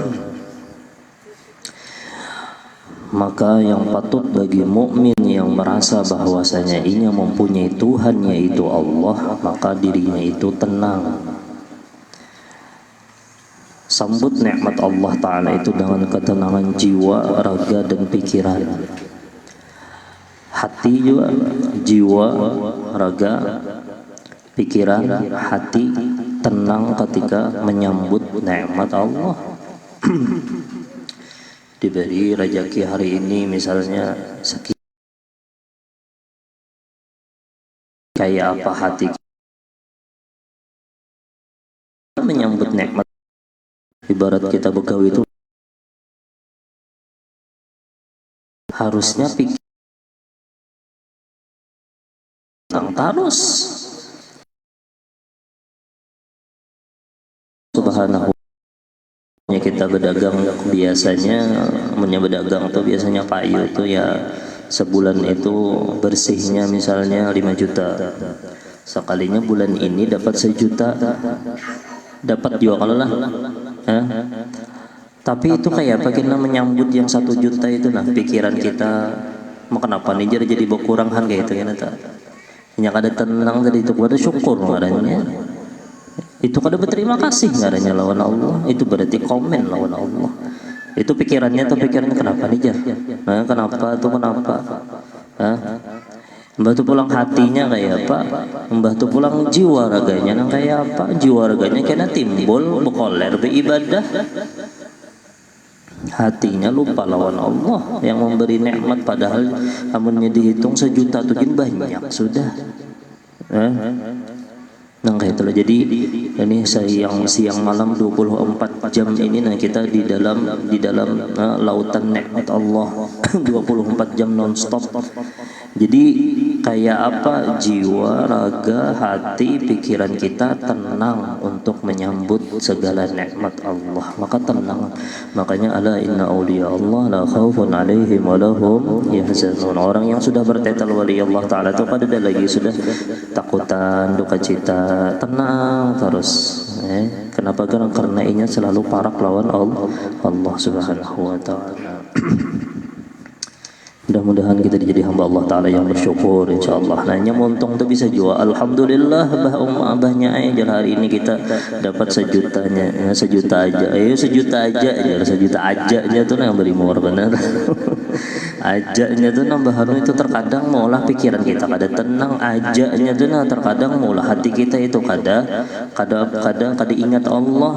maka yang patut bagi mukmin yang merasa bahwasanya ia mempunyai Tuhan yaitu Allah, maka dirinya itu tenang. Sambut nikmat Allah Ta'ala itu dengan ketenangan jiwa, raga, dan pikiran. Hati juga, jiwa, raga, pikiran, hati tenang ketika menyambut nikmat Allah. Diberi rezeki hari ini misalnya kayak apa hati menyambut nikmat. Ibarat kita begawi itu harusnya pikir terus Subhanahu. Kita berdagang biasanya berdagang tuh biasanya payu tuh ya sebulan itu bersihnya misalnya 5 juta. Sekalinya bulan ini dapat 1 juta. Dapat juga kalau lah. Tapi itu kayak apa kita menyambut yang 1 juta itu, nah pikiran kita mau kenapa nih jadi berkurang kan kayak itu kan tak hanya kada tenang tadi itu kada syukur ngaranya itu kada berterima kasih ngaranya lawan Allah, itu berarti komen lawan Allah. Itu pikirannya tuh pikirannya kenapa nih jar, nah kenapa tuh kenapa, Mbah tuh pulang hatinya kayak apa, Mbah tuh pulang jiwa raganya nang kayak apa, jiwa raganya kena timbul bekoler beribadah, hatinya lupa lawan Allah yang memberi nikmat, padahal amunnya dihitung 1 juta tuh banyak sudah. Nah kayak itulah. Jadi ini siang malam 24 jam ini, nah kita di dalam lautan nikmat Allah 24 jam nonstop. Jadi kayak apa, jiwa, raga, hati, pikiran kita tenang untuk menyambut segala nikmat Allah, maka tenang. Makanya ala inna awliya Allah la khaufun alaihim wa lahum yahzanun. Orang yang sudah bertetal wali Allah Ta'ala itu pada lagi sudah takutan, duka cita, tenang terus. Kenapa? Karena inya selalu parak lawan Allah Subhanahu wa Ta'ala. Mudah-mudahan kita jadi hamba Allah Ta'ala yang bersyukur insyaAllah. Nanya montong tuh bisa jual alhamdulillah abahnya aja hari ini kita dapat 1 jutanya, 1 juta aja, 1 juta aja, 1 juta aja tuh yang beri mawar benar. Ajaknya tuh nambah itu terkadang maulah pikiran kita kada tenang, ajaknya tuh terkadang maulah hati kita itu kada ingat Allah.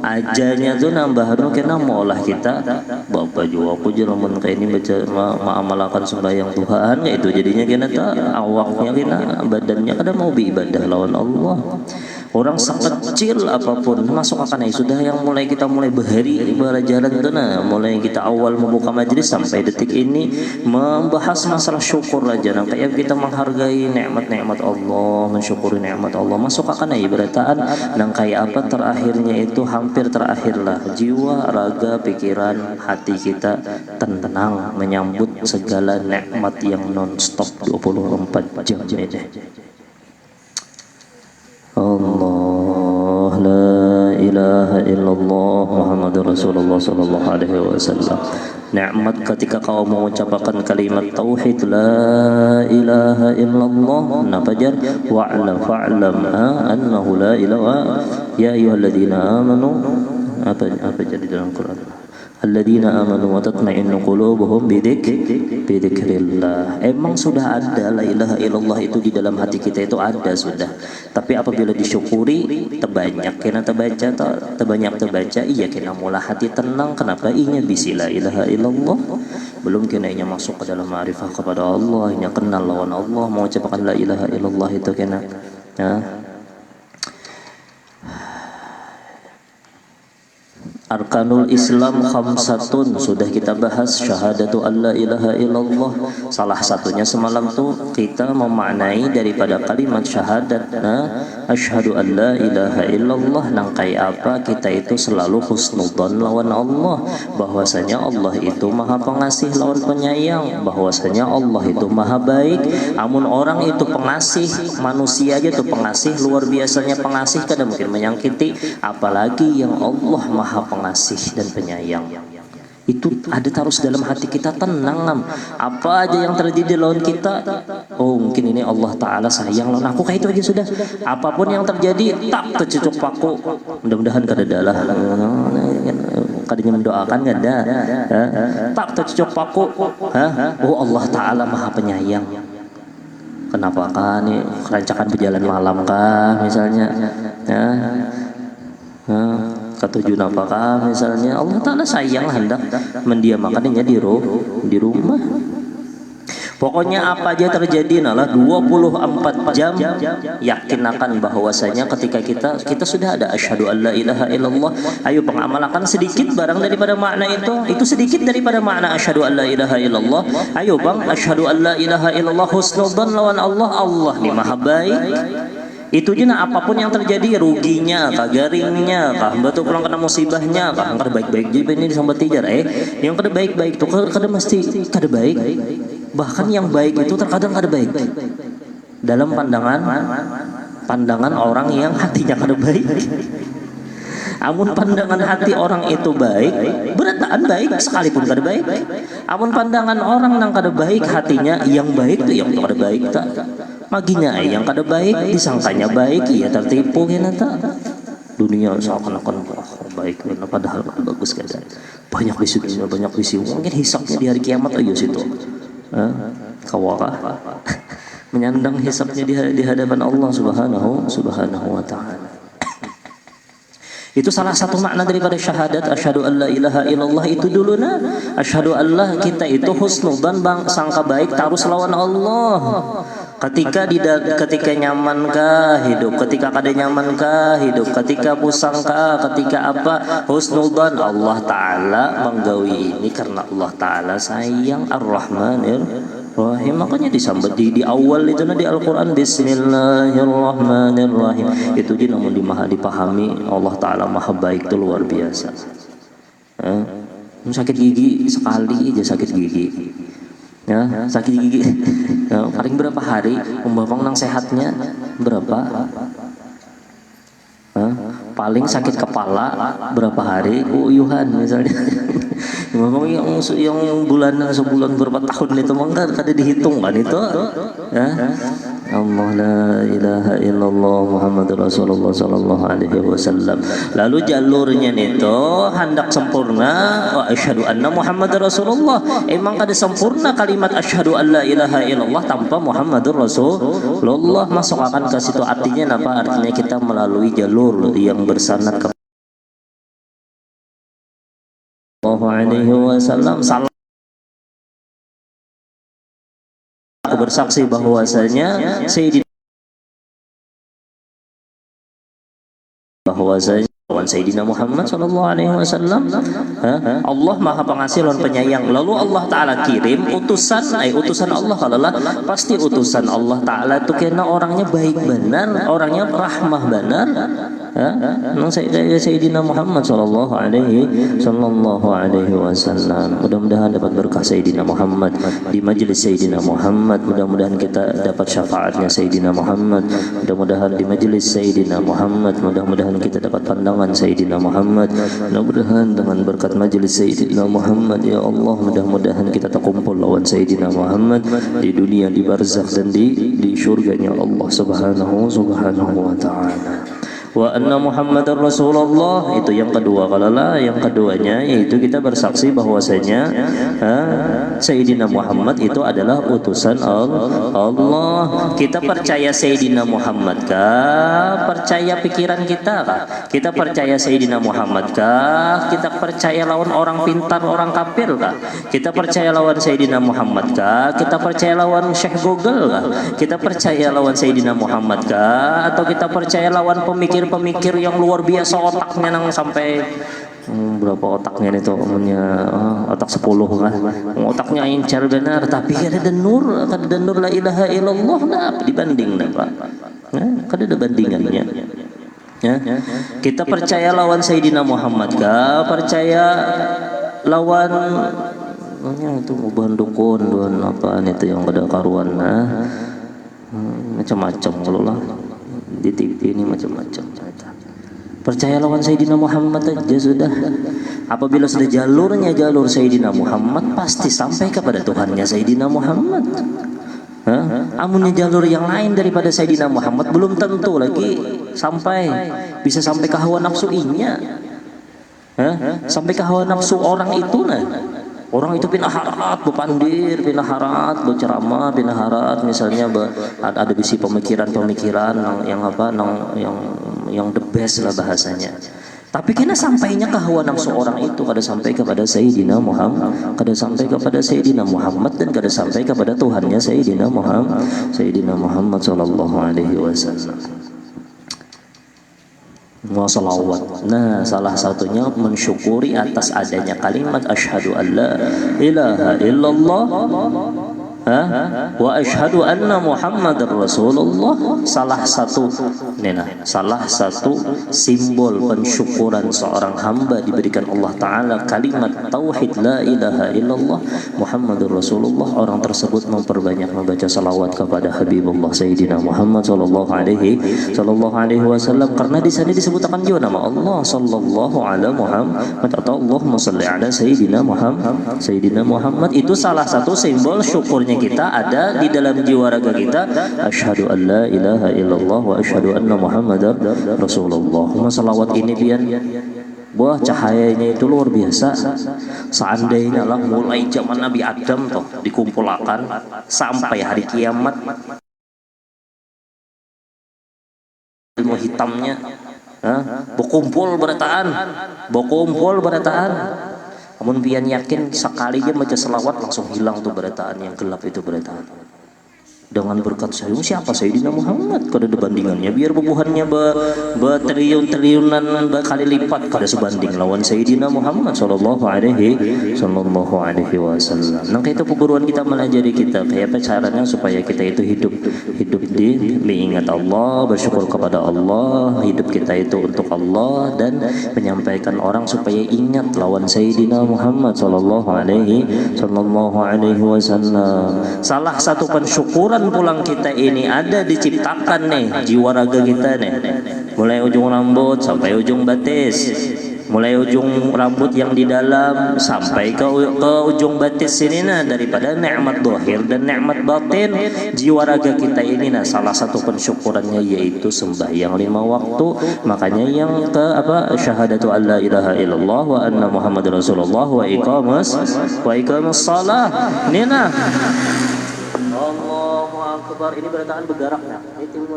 Ajaknya tuh nambah kena maulah kita bapak jua aku jelamun kayak ini baca ma'amalakan sembahyang Tuhan kayak itu jadinya kena tak awaknya kena badannya kada mau beribadah lawan Allah. Orang sekecil apapun masuk akan sudah yang mulai kita mulai berhari berjalan itu nah, mulai kita awal membuka majelis sampai detik ini membahas masalah syukur aja nah, kayak kita menghargai nikmat-nikmat Allah, mensyukuri nikmat Allah, masuk akan ibarataan nang kayak apa terakhirnya itu hampir terakhirlah jiwa, raga, pikiran, hati kita tenang menyambut segala nikmat yang non-stop 24 jam ini. Allah la ilaha illallah Muhammadur Rasulullah sallallahu alaihi wasallam. Nikmat ketika kau mengucapkan kalimat tauhid la ilaha illallah nafajar wa'lam fa'lam annahu la ilaha ya ayyuhalladzina amanu apa jadi dalam Quran alladzina amanu wa tatma'innu qulubuhum bidzikrillah. Emang sudah ada la ilaha illallah itu di dalam hati kita itu ada sudah. Tapi apabila disyukuri terbanyak kena terbaca terbanyak terbaca iya kena mula hati tenang kenapa inya bisi la ilaha illallah belum kena inya masuk ke dalam ma'rifah kepada Allah inya kenal lawan Allah mau ucapkan la ilaha illallah itu kena ya. Arkanul Islam khamsatun sudah kita bahas syahadatu alla ilaha illallah. Salah satunya semalam tuh kita memaknai daripada kalimat syahadat asyhadu alla ilaha illallah nang kayak apa kita itu selalu husnudzon lawan Allah bahwasanya Allah itu maha pengasih lawan penyayang bahwasanya Allah itu maha baik amun orang itu pengasih manusia aja tuh pengasih luar biasanya pengasih kadang mungkin menyakiti apalagi yang Allah maha pengasih dan penyayang itu ada terus dalam hati kita tenang apa aja yang terjadi lawan kita oh mungkin ini Allah Ta'ala sayang lawan aku kayak itu aja sudah apapun yang terjadi tak tercucuk paku mudah-mudahan kada adalah kadanya mendoakan gak ada tak tercucuk paku oh Allah Ta'ala maha penyayang kenapa kan nih kerancakan berjalan malam kah misalnya ketujuan apakah misalnya Allah Ta'ala sayang hendak mendiamakannya di rumah pokoknya apa aja terjadi nalah 24 jam yakin akan bahwasanya ketika kita sudah ada asyhadu alla ilaha illallah ayo pengamalkan sedikit barang daripada makna itu sedikit daripada makna asyhadu alla ilaha illallah ayo bang asyhadu alla ilaha illallah husnudzan lawan Allah ni maha baik itu jena apapun yang terjadi ruginya kah garingnya kah betul pulang kena musibahnya kah kada baik-baik jadi ini disambat tijar yang kada baik-baik itu kada mesti kada baik bahkan yang baik itu terkadang kada baik dalam pandangan orang yang hatinya kada baik amun pandangan hati orang itu baik berataan baik sekalipun kada baik amun pandangan orang yang kada baik hatinya yang baik itu yang kada baik tak maginya yang kada baik disangkanya baik ya tertipu ya nata dunia seakan-akan baik padahal bagus kada banyak visi mungkin hisapnya di hari kiamat ayo situ kawakah menyandang hisapnya di hadapan Allah subhanahu wa ta'ala. Itu salah satu makna daripada syahadat asyhadu alla ilaha illallah itu dulu nah asyhadu Allah kita itu husnudzan bang sangka baik terus lawan Allah ketika nyamankah hidup ketika kada nyamankah hidup ketika pusangkah ketika apa husnudzan Allah Ta'ala menggawi ini karena Allah Ta'ala sayang ar-Rahmanir Rahim makanya disambut di awal itu di Al-Quran Bismillahirrahmanirrahim itu dia namun dipahami Allah Ta'ala maha baik itu luar biasa sakit gigi sekali aja sakit gigi ya sakit gigi ya, paling berapa hari umpamang nang sehatnya berapa paling sakit kepala berapa hari uyuhan misalnya ngomong yang sebulan berapa tahun itu mah kada dihitung kan itu ya Allah la ilaha illallah Muhammadur Rasulullah sallallahu alaihi wasallam lalu jalurnya itu hendak sempurna wa asyhadu anna Muhammadur Rasulullah emang kada sempurna kalimat asyhadu alla ilaha illallah tanpa Muhammadur Rasulullah masuk akan ke situ artinya apa artinya kita melalui jalur yang bersanad ke alaihi wasallam salah aku bersaksi bahwasanya Sayyidina bahwasanya Sayyidina Muhammad sallallahu alaihi wasallam Allah Maha Pengasih dan Penyayang. Lalu Allah Taala kirim utusan, utusan Allah adalah pasti utusan Allah Taala itu karena orangnya baik benar, orangnya rahmah benar. Sayyidina Muhammad sallallahu alaihi wasallam. Mudah-mudahan dapat berkah Sayyidina Muhammad di majelis Sayyidina Muhammad. Mudah-mudahan kita dapat syafaatnya Sayyidina Muhammad. Mudah-mudahan di majelis Sayyidina Muhammad. Mudah-mudahan kita dapat pandangan Sayyidina Muhammad. Mudah-mudahan dengan berkat majelis Sayyidina Muhammad ya Allah, mudah-mudahan kita terkumpul lawan Sayyidina Muhammad di dunia, di barzakh dan di syurganya Allah subhanahu wa ta'ala. Wa anna Muhammadar Rasulullah, itu yang kedua. Kalau yang keduanya yaitu kita bersaksi bahwasanya Sayyidina Muhammad itu adalah utusan Allah. Kita percaya Sayyidina Muhammad kah? Percaya pikiran kita kah? Kita percaya Sayyidina Muhammad kah? Kita percaya lawan orang pintar, orang kafir kah? Kita percaya lawan Sayyidina Muhammad kah? Kita percaya lawan Syekh Google kah? Kita percaya lawan Sayyidina Muhammad kah? Atau kita percaya lawan pemikir yang luar biasa otaknya nang sampai berapa otaknya itu umumnya otak 10 kan, otaknya incar benar, tapi ada denur la ilaha illallah nah dibanding nah Pak, kan ada bandingannya ya. Kita percaya lawan Sayyidina Muhammad kah? Percaya lawan itu bahan dukun, bahan apaan itu yang ada karuan macam-macam kalau lah di TV ini macam-macam. Percaya lawan Sayyidina Muhammad aja sudah. Apabila sudah jalurnya jalur Sayyidina Muhammad, pasti sampai kepada Tuhannya Sayyidina Muhammad. Amunnya jalur yang lain daripada Sayyidina Muhammad belum tentu lagi sampai, bisa sampai ke hawa nafsu inya. Sampai ke hawa nafsu orang itu nah. Orang itu pindah harat, bepandir, pindah harat, berceramah, pindah harat, misalnya ada bisi pemikiran-pemikiran yang the best lah bahasanya. Tapi kena sampainya ke hawa nafsu orang itu, kada sampai kepada Sayyidina Muhammad, kada sampai kepada Sayyidina Muhammad dan kada sampai kepada Tuhannya Sayyidina Muhammad sallallahu alaihi wasallam. Salawat. Nah, salah satunya mensyukuri atas adanya kalimat asyhadu an la ilaha illallah wa asyhadu anna Muhammadar Rasulullah. Salah satu simbol pensyukuran seorang hamba diberikan Allah Ta'ala kalimat tauhid la ilaha illallah Muhammadur Rasulullah. Orang tersebut memperbanyak membaca salawat kepada Habibullah Sayyidina Muhammad sallallahu alaihi wasallam, karena di sana disebutkan juga nama Allah sallallahu alaihi Muhammad atau Allahumma shalli ala Sayyidina Muhammad. Itu salah satu simbol syukurnya kita ada di dalam jiwa raga kita, asyhadu an la ilaha illallah wa asyhadu anna Muhammadar Rasulullah. Salawat ini pian buah cahayanya itu luar biasa. Seandainya lah mulai zaman Nabi Adam toh dikumpulkan sampai hari kiamat, ilmu hitamnya berkumpul berataan. Namun pian yakin sekali aja baca selawat langsung hilang tuh berataan yang gelap itu berataan. Dengan berkat saya siapa Sayyidina Muhammad, kada ada bandingannya. Biar bubuhannya bertriliun-triliunan kali lipat kada sebanding lawan Sayyidina Muhammad sallallahu alaihi wasallam. Nah, itu perguruan kita melajari kita kayak apa caranya supaya kita itu hidup di mengingat Allah, bersyukur kepada Allah, hidup kita itu untuk Allah dan menyampaikan orang supaya ingat lawan Sayyidina Muhammad sallallahu alaihi wasallam. Salah satu pensyukuran pulang kita ini ada diciptakan nih jiwa raga kita nih, mulai ujung rambut sampai ujung batis, mulai ujung rambut yang di dalam sampai ke ujung batis sini nah, daripada nikmat zahir dan nikmat batin jiwa raga kita ini. Nah, salah satu pensyukurannya yaitu sembahyang 5 waktu. Makanya yang ke syahadatu alla ilaha illallah wa anna Muhammadar Rasulullah wa iqamus shalah. Nina Allahu
Akbar, ini berarti bergeraknya. Itu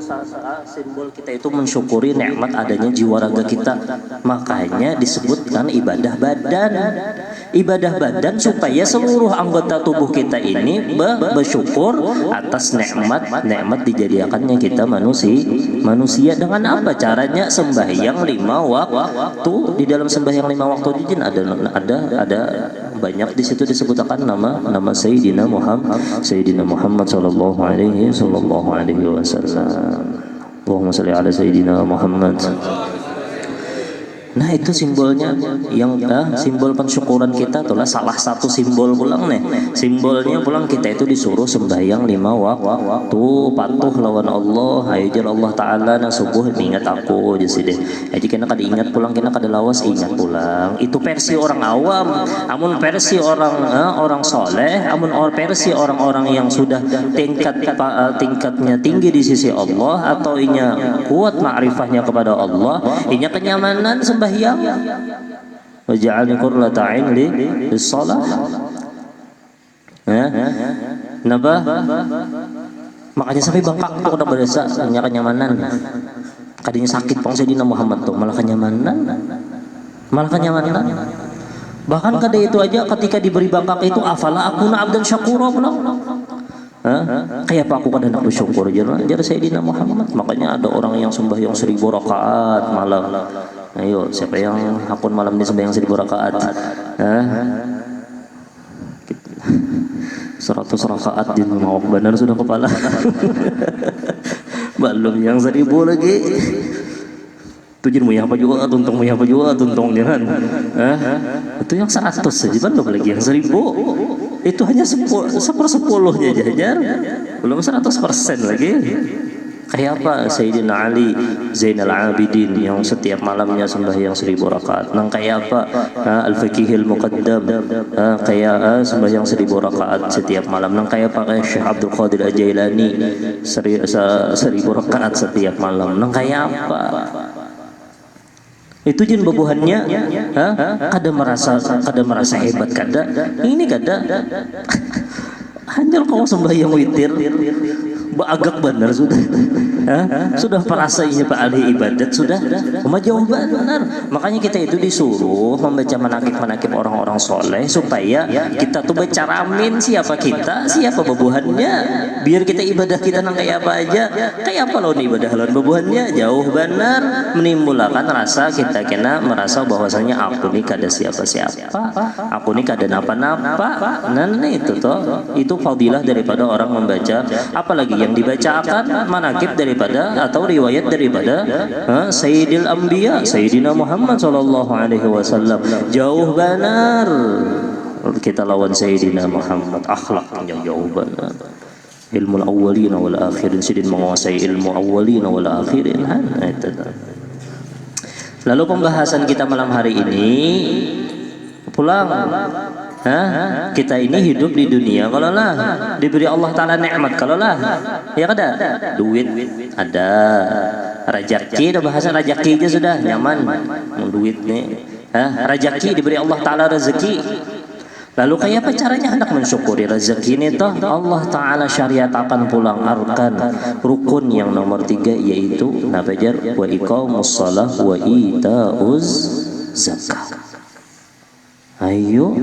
simbol kita itu mensyukuri nikmat adanya jiwa raga kita. Makanya disebutkan ibadah badan. Ibadah badan supaya seluruh anggota tubuh kita ini bersyukur atas nikmat dijadikannya kita manusia. Dengan apa caranya? Sembahyang 5 waktu. Di dalam sembahyang 5 waktu itu ada banyak di situ disebutkan nama Sayyidina Muhammad sallallahu alaihi wasallam. Allahumma shalli ala Sayyidina Muhammad. Nah itu simbolnya yang simbol pensyukuran kita itulah salah satu simbol pulang nih. Simbolnya pulang kita itu disuruh sembahyang 5 waktu, patuh lawan Allah. Ayo Allah Ta'ala na subuh ingat aku aja sih deh. Jadi kena kada ingat pulang, kena kada lawas ingat pulang. Itu versi orang awam. Amun versi orang soleh, amun versi orang-orang yang sudah tingkatnya tinggi di sisi Allah atau inya kuat ma'rifahnya kepada Allah, inya kenyamanan sembahyang. Waj'alni qurrata 'ain lis-shalah. Napa? Makanya sampai bengkak tuh udah berasa kenyamanan. Kadinya sakit pang Sayyidina Muhammad tuh malah kenyamanan. Bahkan kada itu aja ketika diberi bengkak itu afala akuna abdan syakura pula. Kayak apa aku kada nak bersyukur aja Sayyidina Muhammad. Makanya ada orang yang sembahyang 1000 rakaat malam. Ayo, siapa yang hakun malam ini sembahyang 1000 rakaat? 100 rakaat di mawak benar sudah kepala. Belum yang 1000 lagi. Tujuan mu apa juga, tuntong jangan. Itu yang 100 saja belum lagi yang 1000. Itu hanya 10/10-nya jajar. Belum 100% lagi. Kayak apa Sayyidina Ali Zainal Abidin yang setiap malamnya sembahyang 1000 rakaat. Nang kayak apa Al-Faqihil Muqaddam kayak sembahyang 1000 rakaat setiap malam. Nang kayak apa Syekh Abdul Qadir Al-Jailani 1000 rakaat setiap malam. Nang kayak apa? Itu jin bebuhannya kada merasa hebat kada. Ini kada. Hanya kau sembahyang witir agak benar sudah. Sudah merasainya Pak Ali ibadat sudah jauh benar. Makanya kita itu disuruh membaca manakib orang-orang soleh supaya kita tuh baca ramin siapa kita, siapa bebuhannya, biar kita ibadah kita nang kayak apa aja. Kayak apa loh ibadah lawan bebuhannya jauh benar, menimbulkan rasa kita kena merasa bahwasanya aku nih kada siapa-siapa, aku nih kada napa-napa. Nah itu toh, itu fadilah daripada orang membaca, apalagi yang dibacakan manakib daripada atau riwayat daripada Sayyidil Anbiya Sayyidina Muhammad sallallahu alaihi wasallam. Jauh benar kita lawan Sayyidina Muhammad, akhlaknya jauh benar. Ilmu awwalin wal akhirin, sidin menguasai ilmu awwalin wal akhirin. Lalu pembahasan kita malam hari ini pulang. Kita ini hidup di dunia kalau lah diberi Allah Ta'ala nikmat, kalau lah ya kada duit ada, rajaki, ada bahasa rajaki aja sudah nyaman duit nih. Rajaki diberi Allah Ta'ala rezeki. Lalu kayak apa caranya hendak mensyukuri rezeki ini toh? Allah Ta'ala syariatakan pulang arkan rukun yang nomor 3 yaitu nabajar wa iqamus shalah wa itauz zakat. Ayo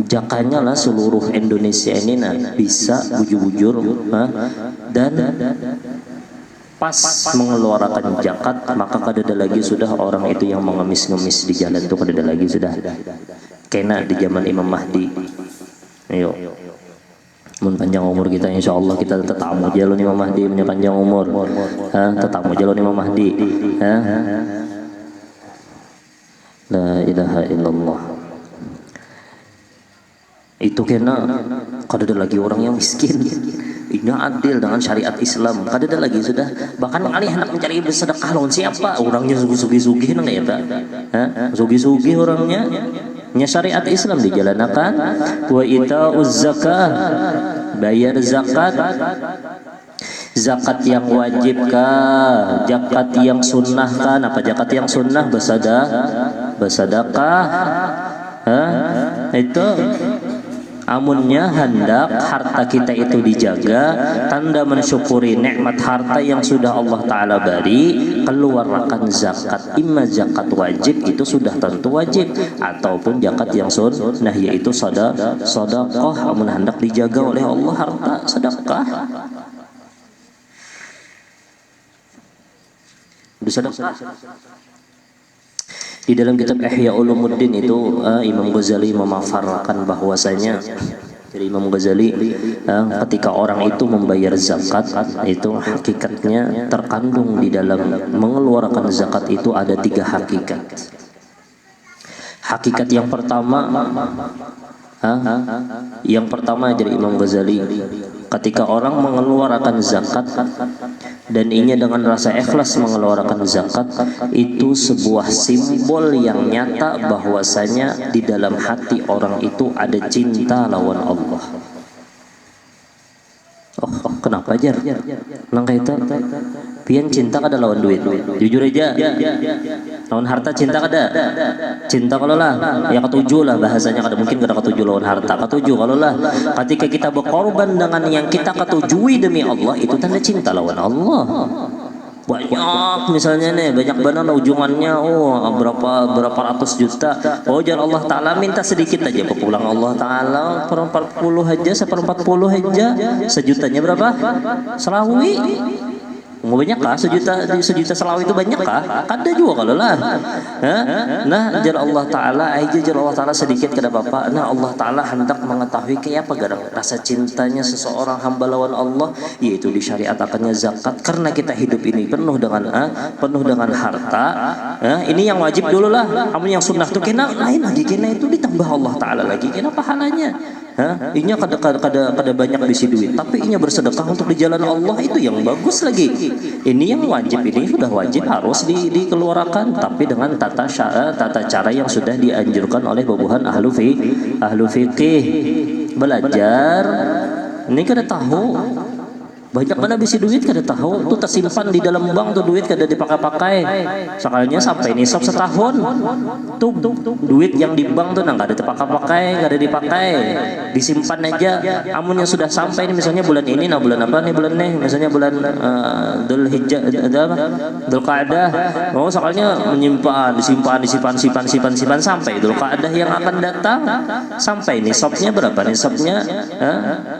jakanya lah seluruh Indonesia ini bisa bujur-bujur dan pas mengeluarkan zakat, maka kada lagi sudah orang itu yang mengemis-ngemis di jalan itu, kada lagi sudah kena di zaman Imam Mahdi. Ayo mun panjang umur kita insyaallah kita tetamu jalur Imam Mahdi punya panjang umur, tetamu jalur Imam Mahdi. La ilaha illallah. Itu kena kada ada lagi orang yang miskin. Ini adil dengan syariat Islam. Kada ada lagi sudah. Bahkan alih hendak mencari bersedekah lawan siapa? Orangnya sugi-sugi nang ya Pak. Sugi-sugi orangnya. Nya syariat Islam dijalankan. Wa itauz zakah. Bayar zakat. Zakat yang wajib kah? Zakat yang sunnah kah? Apa zakat yang sunnah? Bersedekah. Itu Amunnya hendak harta kita itu dijaga, tanda mensyukuri nikmat harta yang sudah Allah Ta'ala beri, keluarkan zakat. Imma zakat wajib, itu sudah tentu wajib, ataupun zakat yang sunnah, yaitu sedekah. Amun hendak dijaga oleh Allah harta, sedekah. Di dalam kitab Ihya Ulumuddin itu Imam Ghazali memaparkan bahwasanya, jadi Imam Ghazali ketika orang itu membayar zakat, itu hakikatnya terkandung di dalam mengeluarkan zakat itu ada 3 hakikat. Hakikat yang pertama, dari Imam Ghazali, ketika orang mengeluarkan zakat dan ingin dengan rasa ikhlas mengeluarkan zakat, itu sebuah simbol yang nyata bahwasanya di dalam hati orang itu ada cinta lawan Allah. Oh, kenapa aja? Nang kaita pian cinta kada lawan duit. Jujur aja. Lawan harta cinta kada? Cinta kalau lah, ya ketujuh lah bahasanya, kada mungkin kada ketujuh lawan harta. Ketujuh kalau lah, ketika kita berkorban dengan yang kita ketujui demi Allah, itu tanda cinta lawan Allah. Banyak misalnya nih, banyak benar ujungannya berapa ratus juta. Jangan Allah Ta'ala minta sedikit aja pepulang Allah Ta'ala 40 aja, 1/40 aja, sejutanya berapa? Selawi. Banyak kah sejuta selawi itu banyak kah? Kada juga kalau lah. Nah, jar Allah Ta'ala aja, jar Allah Ta'ala sedikit kada apa-apa. Nah, Allah Ta'ala hendak mengetahui kayak apa garang rasa cintanya seseorang hamba lawan Allah, yaitu disyariatakannya zakat. Karena kita hidup ini penuh dengan harta. Ini yang wajib dulu lah. Amun yang sunnah tuh kena lain lagi, kena itu ditambah Allah Ta'ala lagi, kena pahalanya. Inya kada banyak bisi duit, tapi inya bersedekah untuk di jalan Allah, itu yang bagus lagi. Ini yang wajib, ini sudah wajib harus dikeluarkan, tapi dengan tata cara yang sudah dianjurkan oleh babuhan ahlu fikih. Belajar ini kada tahu. Banyak mana bisi duit kada tahu, tuh tersimpan di dalam bank tuh duit kada dipakai-pakai. Sekalinya sampai nisab setahun. Tuh duit yang di bank tuh kada dipakai-pakai, kada dipakai. Disimpan aja. Amun yang sudah sampai ini misalnya bulan ini, nah bulan apa nih bulan nih? Misalnya bulan Dzulhijjah, Dzulqa'dah. Sekalinya menyimpan, disimpan sampai Dzulqa'dah yang akan datang. Sampai nisabnya berapa? Nisabnya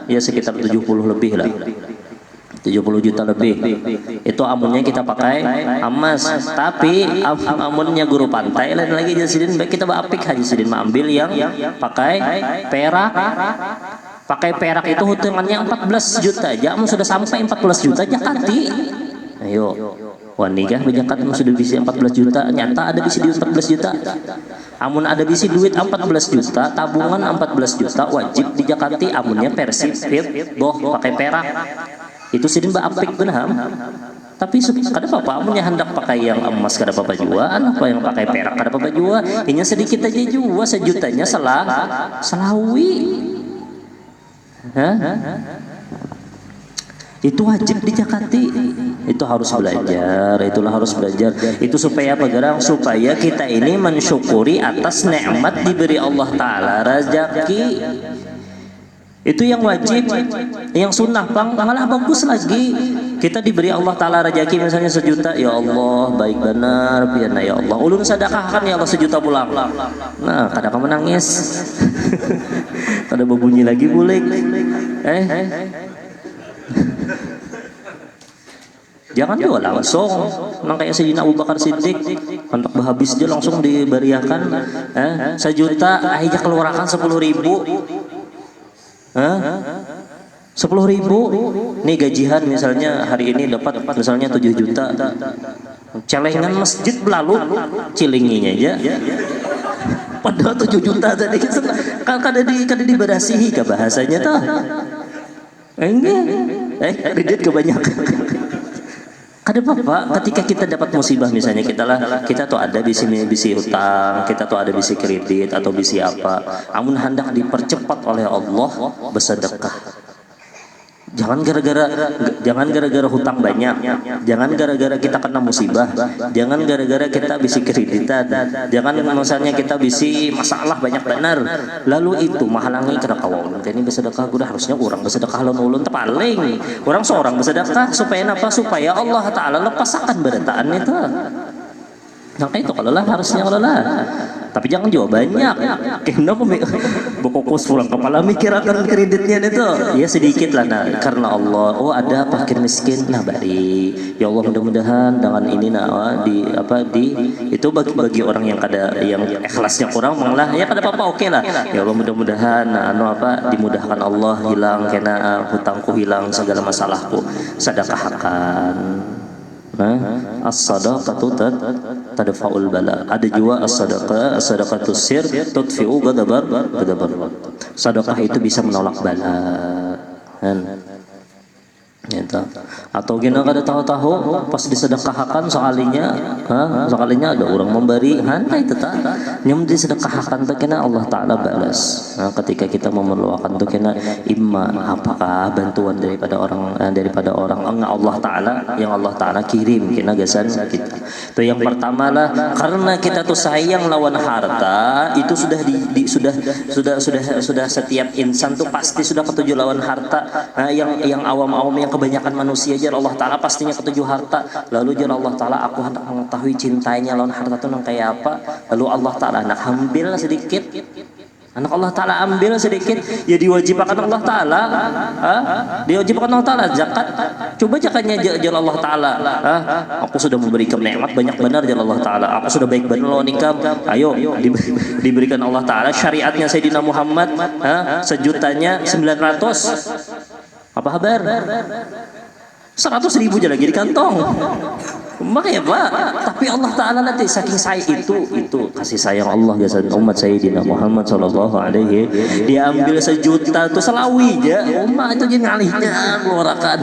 ya sekitar 70 lebih lah. 70 juta lebih. Itu amunnya kita pakai emas. Tapi amunnya guru pantai lain lagi Sidin, baik kita apik Haji Sidin ambil yang pakai perak. Pakai perak itu hitungannya 14 juta aja. Amun sudah sampai 14 juta jakati. Ayo. Nikah berjakat sudah bisa 14 juta. Nyata ada bisa di 14 juta. Amun ada bisi duit 14 juta, tabungan 14 juta, wajib dijakati. Amunnya persib pakai perak. Itu Sidin apik benar. Tapi kada apa-apa, amunnya hendak pakai yang emas kada apa-apa jua, apa yang pakai perak kada apa-apa jua. Ini sedikit aja jua, sejutanya selawi. Itu wajib dijakati. Itu harus belajar, itulah harus belajar. Itu supaya apa garang? Supaya kita ini mensyukuri atas nikmat diberi Allah Ta'ala rezeki. Itu yang wajib. Yang sunnah malah bagus lagi. Kita diberi Allah Ta'ala rezeki misalnya 1 juta, ya Allah baik benar piana ya Allah, ulun sedekahkan ya Allah 1 juta pulang. Nah kada kamu menangis. Kada berbunyi lagi bulik. Jangan juga langsung nang kayak Sayyidina Abu Bakar Siddiq untuk habis dia langsung diberiakan 1 juta, aja keluarkan 10.000. 10.000 nih gajian misalnya hari ini dapat misalnya 7 juta, celengan masjid belalu cilinginya aja padahal 7 juta tadi kada diberasihi ke bahasanya tuh kredit kebanyakan. Kada apa-apa ketika kita dapat musibah misalnya kita tuh ada bisi hutang, kita tuh ada bisi kredit atau bisi apa. Amun hendak dipercepat oleh Allah bersedekah. Jangan gara-gara hutang banyak, jangan gara-gara kita kena musibah, jangan gara-gara kita bisi kreditan, jangan misalnya kita bisi masalah banyak benar, lalu itu menghalangi kena kawin. Ini bersedekah udah harusnya orang bersedekah lawan ulun paling orang seorang bersedekah supaya apa? Supaya Allah Taala lepaskan berataan itu. Nah itu kalau lah harusnya kalau lah. Tapi jangan juga banyak. Kenapa berfokus pulang kepala mikir akan kreditnya itu? Ya sedikit lah nah. Karena Allah, oh ada fakir miskin, nah bari. Ya Allah mudah-mudahan dengan ini nah itu bagi orang yang yang ikhlasnya kurang malah ya kada apa-apa oke lah. Ya Allah mudah-mudahan dimudahkan Allah hilang kena hutangku hilang segala masalahku. Sedekahkan. As-sadaqatu tadfa'ul bala. Ada juga as-sadaqatus sir tudfi'u ghadabar. Sedekah itu bisa menolak bala. Gitu. Atau gina kada tahu-tahu pas disedekahkan soalnya ada orang memberi hantai tetap nyum disedekahkan tuh kena Allah Taala balas. Ketika kita memerlukan tuh kena imma apakah bantuan daripada orang Allah Taala yang Allah Taala kirim kena gasan kita. Itu yang pertama lah karena kita tuh sayang lawan harta itu sudah setiap insan tuh pasti sudah ketujuh lawan harta. Yang awam-awam yang kebanyakan manusia jar Allah Ta'ala pastinya ketujuh harta. Lalu jar Allah Ta'ala aku hendak mengetahui cintanya lawan harta itu nang kayak apa. Lalu Allah Ta'ala nak ambil sedikit. Anak Allah Ta'ala ambil sedikit. Ya diwajibkan Allah Ta'ala. Diwajibkan Allah Ta'ala zakat. Coba zakatnya jar Allah Ta'ala. Aku sudah memberikan nikmat banyak benar jar Allah Ta'ala. Aku sudah baik benar lawan nikam. Ayo diberikan Allah Ta'ala syariatnya Sayyidina Muhammad. Sejutanya 900. Apa kabar? 100.000 aja lagi di kantong. Makanya Pak, tapi Allah Ta'ala nanti saking saya itu kasih sayang Allah jasa umat Sayyidina Muhammad sallallahu alaihi dia ambil 1 juta itu selawi aja umat itu jadi ngalihnya keluarkan.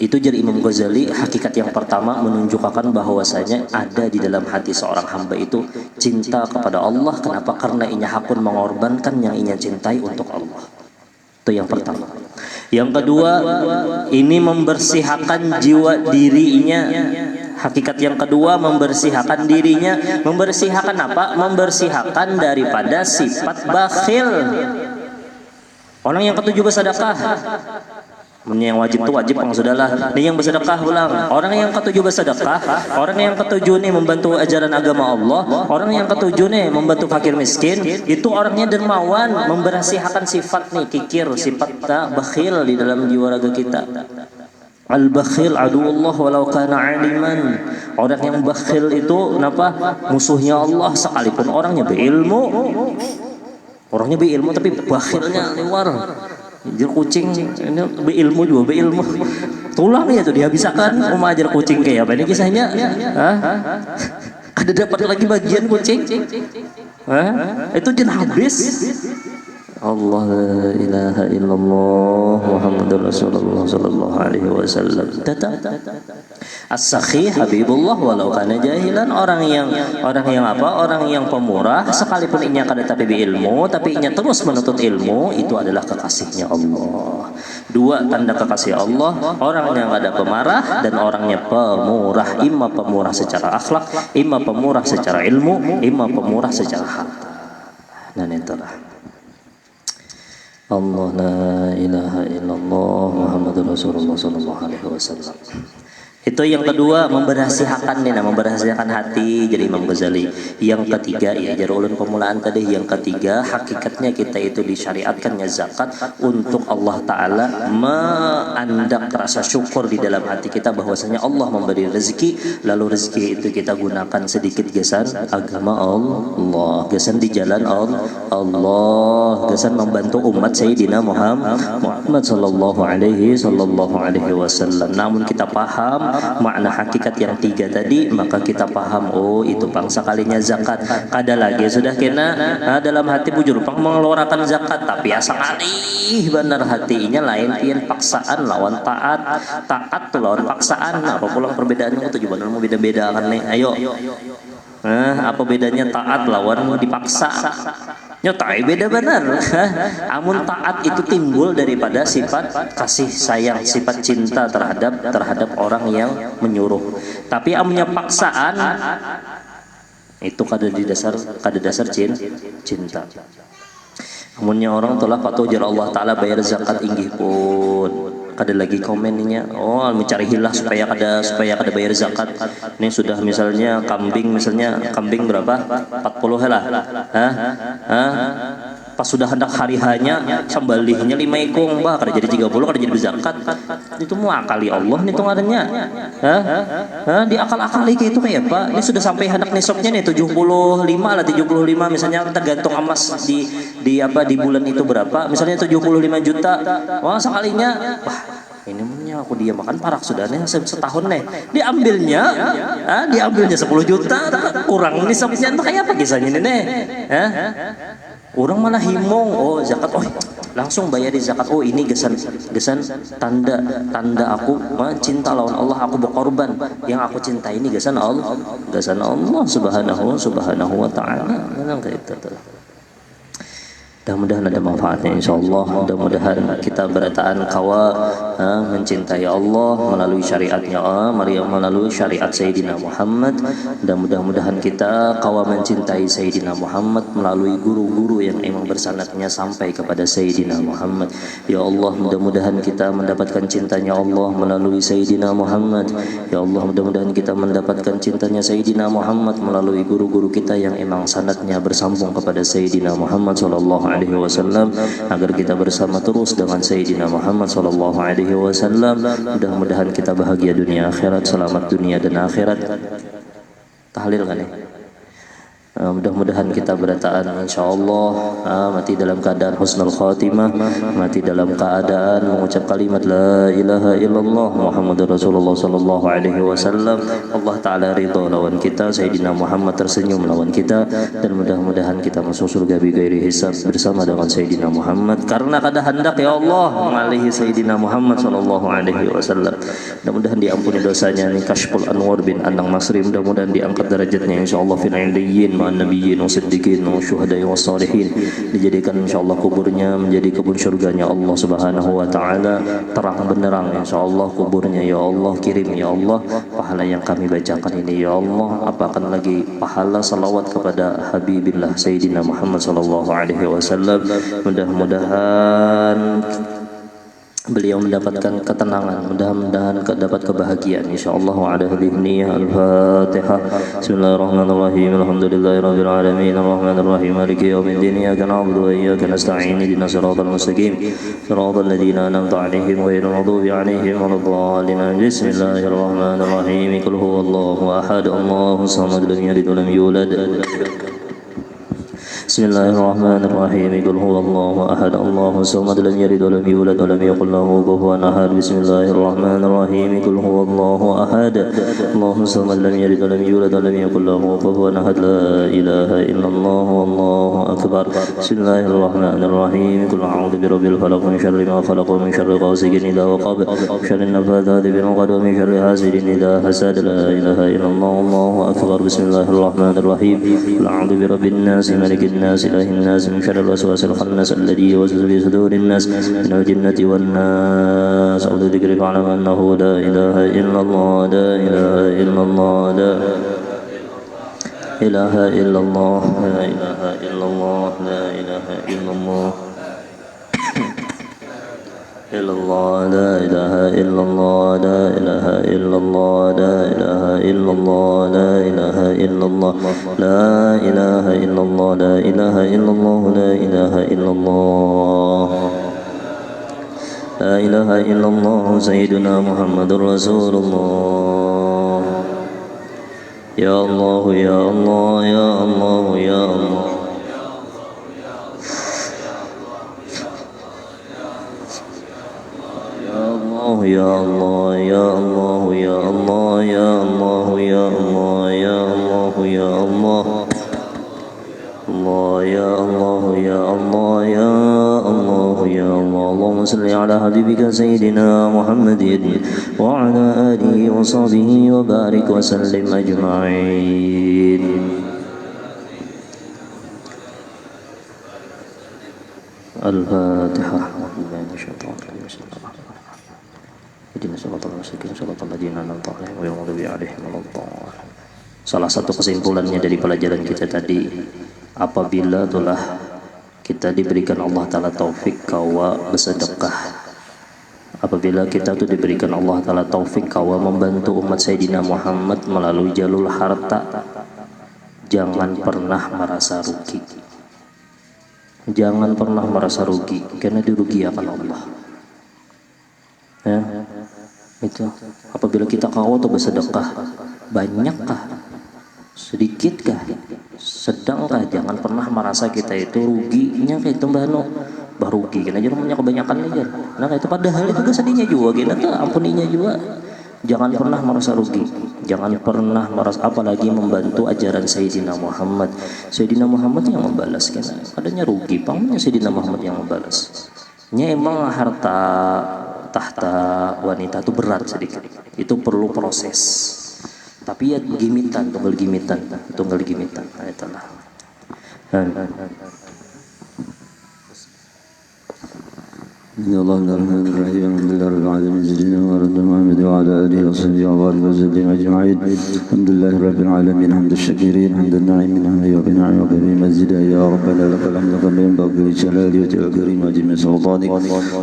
Itu jadi Imam Ghazali hakikat yang pertama menunjukkan bahwasanya ada di dalam hati seorang hamba itu cinta kepada Allah. Kenapa? Karena inya hakun mengorbankan yang inya cintai untuk Allah. Itu yang pertama. Yang kedua, ini membersihkan jiwa dirinya. Hakikat yang kedua membersihkan dirinya. Membersihkan apa? Membersihkan daripada sifat bakhil. Orang yang ketujuh bersedekah. Yang wajib itu wajib yang sudahlah. Ini yang bersedekah ulang. Orang yang ketujuh bersedekah, orang yang ketujuh nih membantu ajaran agama Allah, orang yang ketujuh nih membantu fakir miskin, itu orangnya dermawan, membersihkan sifat nih kikir, sifat bakhil di dalam jiwa raga kita. Al-bakhil aduullah walau kana aliman. Orang yang bakhil itu kenapa? Musuhnya Allah sekalipun orangnya berilmu. Orangnya berilmu tapi bakhilnya luar. Ajar kucing ini beilmu juga beilmu tulangnya tuh dihabiskan mau ajar kucing kayak apa ini kisahnya ada dapat lagi bagian kucing itu jen habis. Allah la ilaha illallah Muhammadur Rasulullah sallallahu alaihi wasallam. As-sakhi habibullah walau kana jahilan. Orang yang apa? Orang yang pemurah sekalipun inya kada tapi ilmu tapi inya terus menuntut ilmu itu adalah kekasihnya Allah. Dua tanda kekasih Allah, orang yang ada pemarah dan orangnya pemurah. Imma pemurah secara akhlak, imma pemurah secara ilmu, imma pemurah secara harta. Dan itulah Allah la ilaha illallah Muhammadur Rasulullah sallallahu alaihi wasallam. Itu yang kedua memberhasiakan nih, memberhasiakan hati jadi Imam Ghazali. Yang ketiga ya jarulun pemulaan tadi. Yang ketiga hakikatnya kita itu disyariatkannya zakat untuk Allah Ta'ala menandak rasa syukur di dalam hati kita bahwasanya Allah memberi rezeki, lalu rezeki itu kita gunakan sedikit gesan agama Allah, gesan di jalan Allah, gesan membantu umat Sayyidina Muhammad sallallahu alaihi wasallam. Namun kita paham makna hakikat yang tiga tadi, maka kita paham oh itu bangsa kalinya zakat. Kada lagi sudah kena dalam hati bujur pang mengeluarkan zakat tapi asa alih benar hatinya lain pian paksaan lawan taat tuh lawan paksaan. Apa pulang perbedaannya itu juga mau beda-beda kan nih. Ayo apa bedanya taat lawan dipaksa? Nyotai beda benar. Amun taat itu timbul daripada sifat kasih sayang, sifat cinta terhadap orang yang menyuruh. Tapi amunnya paksaan itu kada dasar cinta. Amunnya orang telah patuh jar Allah Ta'ala bayar zakat inggih pun kada lagi komennya, oh mencari hilah supaya kada bayar zakat. Ini sudah misalnya kambing berapa 40 lah, pas sudah hendak hari hanya sembelihnya 5 ekong bah kada jadi 30 kada jadi berzakat. Itu mau akali Allah nih tungannya, di akal-akali kayak itu kayak apa. Ini sudah sampai hendak nisabnya nih 75 lah, 75 misalnya, tergantung emas di bulan itu berapa, misalnya 75 juta. Wah sekalinya, wah ini punya aku dia makan parak sudah nih setahun nih, diambilnya 10 juta kurang nisabnya. Entah kayak apa kisahnya ini nih, orang malah himong, oh zakat, oh langsung bayari zakat. Oh ini gesan tanda aku cinta lawan Allah, aku berkorban, yang aku cintai ini gesan Allah subhanahu wa ta'ala. Kayak itu tuh. Mudah-mudahan ada manfaatnya insyaallah. Mudah-mudahan kita berataan kawa mencintai Allah melalui syariatnya, melalui syariat Sayyidina Muhammad. Dan mudah-mudahan kita kawa mencintai Sayyidina Muhammad melalui guru-guru yang emang bersanadnya sampai kepada Sayyidina Muhammad. Ya Allah, mudah-mudahan kita mendapatkan cintanya Allah melalui Sayyidina Muhammad. Ya Allah, mudah-mudahan kita mendapatkan cintanya Sayyidina Muhammad melalui guru-guru kita yang emang sanadnya bersambung kepada Sayyidina Muhammad sallallahu alaihi wasallam, agar kita bersama terus dengan Sayyidina Muhammad sallallahu alaihi wasallam. Mudah-mudahan kita bahagia dunia akhirat, selamat dunia dan akhirat. Tahlil kan ya? Mudah-mudahan kita berataan insyaallah mati dalam keadaan husnul khatimah, mati dalam keadaan mengucap kalimat la ilaha illallah Muhammadur Rasulullah sallallahu alaihi wasallam. Allah Ta'ala ridha lawan kita, Sayyidina Muhammad tersenyum lawan kita, dan mudah-mudahan kita masuk surga bighairi hisab bersama dengan Sayyidina Muhammad, karena kada hendak ya Allah mengalihi Sayyidina Muhammad sallallahu alaihi wasallam. Mudah-mudahan diampuni dosanya nih Kashful Anwar bin Anang Masri, mudah-mudahan diangkat derajatnya insyaallah fil illiyin nabiyyin wa siddiqin wa syuhada'i wa salihin, dijadikan insyaallah kuburnya menjadi kebun surganya Allah Subhanahu wa taala, terang benderang insyaallah kuburnya. Ya Allah, kirim ya Allah pahala yang kami bacakan ini ya Allah, apakan lagi pahala salawat kepada Habibillah Sayyidina Muhammad sallallahu alaihi wasallam. Mudah-mudahan beliau mendapatkan ketenangan, mudah-mudahan dapat kebahagiaan insyaallah. Wa ala hadhihi niyyah al-Fatihah. Bismillahirrahmanirrahim. Alhamdulillahirabbil alamin arrahmanir rahim maliki yaumiddin iyyaka na'budu wa iyyaka nasta'in ihdinas siratal mustaqim siratal ladzina an'amta 'alaihim ghairil maghdubi 'alaihim waladdallin. Bismillahirrahmanirrahim. Qul huwallahu ahad Allahus samad lam yalid wa lam yulad. Bismillahirrahmanirrahim. Qul huwallahu ahad Allahus samad lam yalid wa lam yulad wa lam yakul lahu kufuwan ahad. Bismillahirrahmanirrahim. Qul huwallahu ahad Allahus samad lam yalid wa lam yulad wa lam yakul lahu kufuwan ahad. La ilaha illallah wallahu akbar. Bismillahirrahmanirrahim. Qul a'udzu birabbil falaq min syarri ma khalaq wa min syarri ghasiqin idza waqab wa min syarri nafathati bil 'uqad wa min syarri hasidin idza hasad. La ilaha illallah wallahu akbar. Bismillahirrahmanirrahim. Qul a'udzu birabbin nas malikin الناس إله الناس من شر الوسواس الخناس الذي يوسوس في صدور الناس من الجنة والناس. أعوذ بذكرك أعلم أنه لا إله إلا الله لا إله إلا الله لا إله إلا الله لا إله إلا الله لا إله إلا الله إلا الله لا إله إلا الله لا إله إلا الله لا إله إلا الله لا إله إلا الله لا إله إلا الله لا إله إلا الله لا إله إلا الله لا إله إلا الله سيدنا محمد رسول الله. يا الله يا الله يا الله يا الله يا الله يا الله يا الله يا الله يا الله يا الله يا الله الله يا الله يا الله يا الله يا الله. اللهم صل على حبيبك سيدنا محمد وعلى آله وصحبه وبارك وسلم أجمعين. Al-Fatihah. Salah satu kesimpulannya dari pelajaran kita tadi, apabila telah kita diberikan Allah Ta'ala taufik kawa bersedekah, apabila kita tuh diberikan Allah Ta'ala taufik kawa membantu umat Sayyidina Muhammad melalui jalur harta, jangan pernah merasa rugi. Jangan pernah merasa rugi, karena dirugi akan Allah. Ya, itu. Apabila kita kawa atau bersedekah, banyakkah, sedikit-kah, sedangkah, jangan pernah merasa kita itu ruginya kayak itu mbano, barugi, karena jangan kebanyakan aja. Nah itu padahal itu sedihnya juga, kita tuh ampuninya juga. Jangan pernah merasa rugi, jangan pernah merasa, apalagi membantu ajaran Sayyidina Muhammad. Sayyidina Muhammad yang membalas, kan adanya rugi, pangnya Sayyidina Muhammad yang membalas. Nya emang harta tahta wanita itu berat sedikit, itu perlu proses. Tapi ya gimitan, tunggal gimitan. Nah, itulah.
يا الله الرحمن الرحيم الحمد لله رب العالمين سيدنا ورد محمد وعلى اله وصحبه وبارك وسلم اجمعين. الحمد لله رب العالمين حمد الشاكرين حمد الناعمين حمد وبنعم وكريم مزيدا يا ربنا لك الحمد كما ينبغي لجلال وجهك الكريم وجميع سلطانك.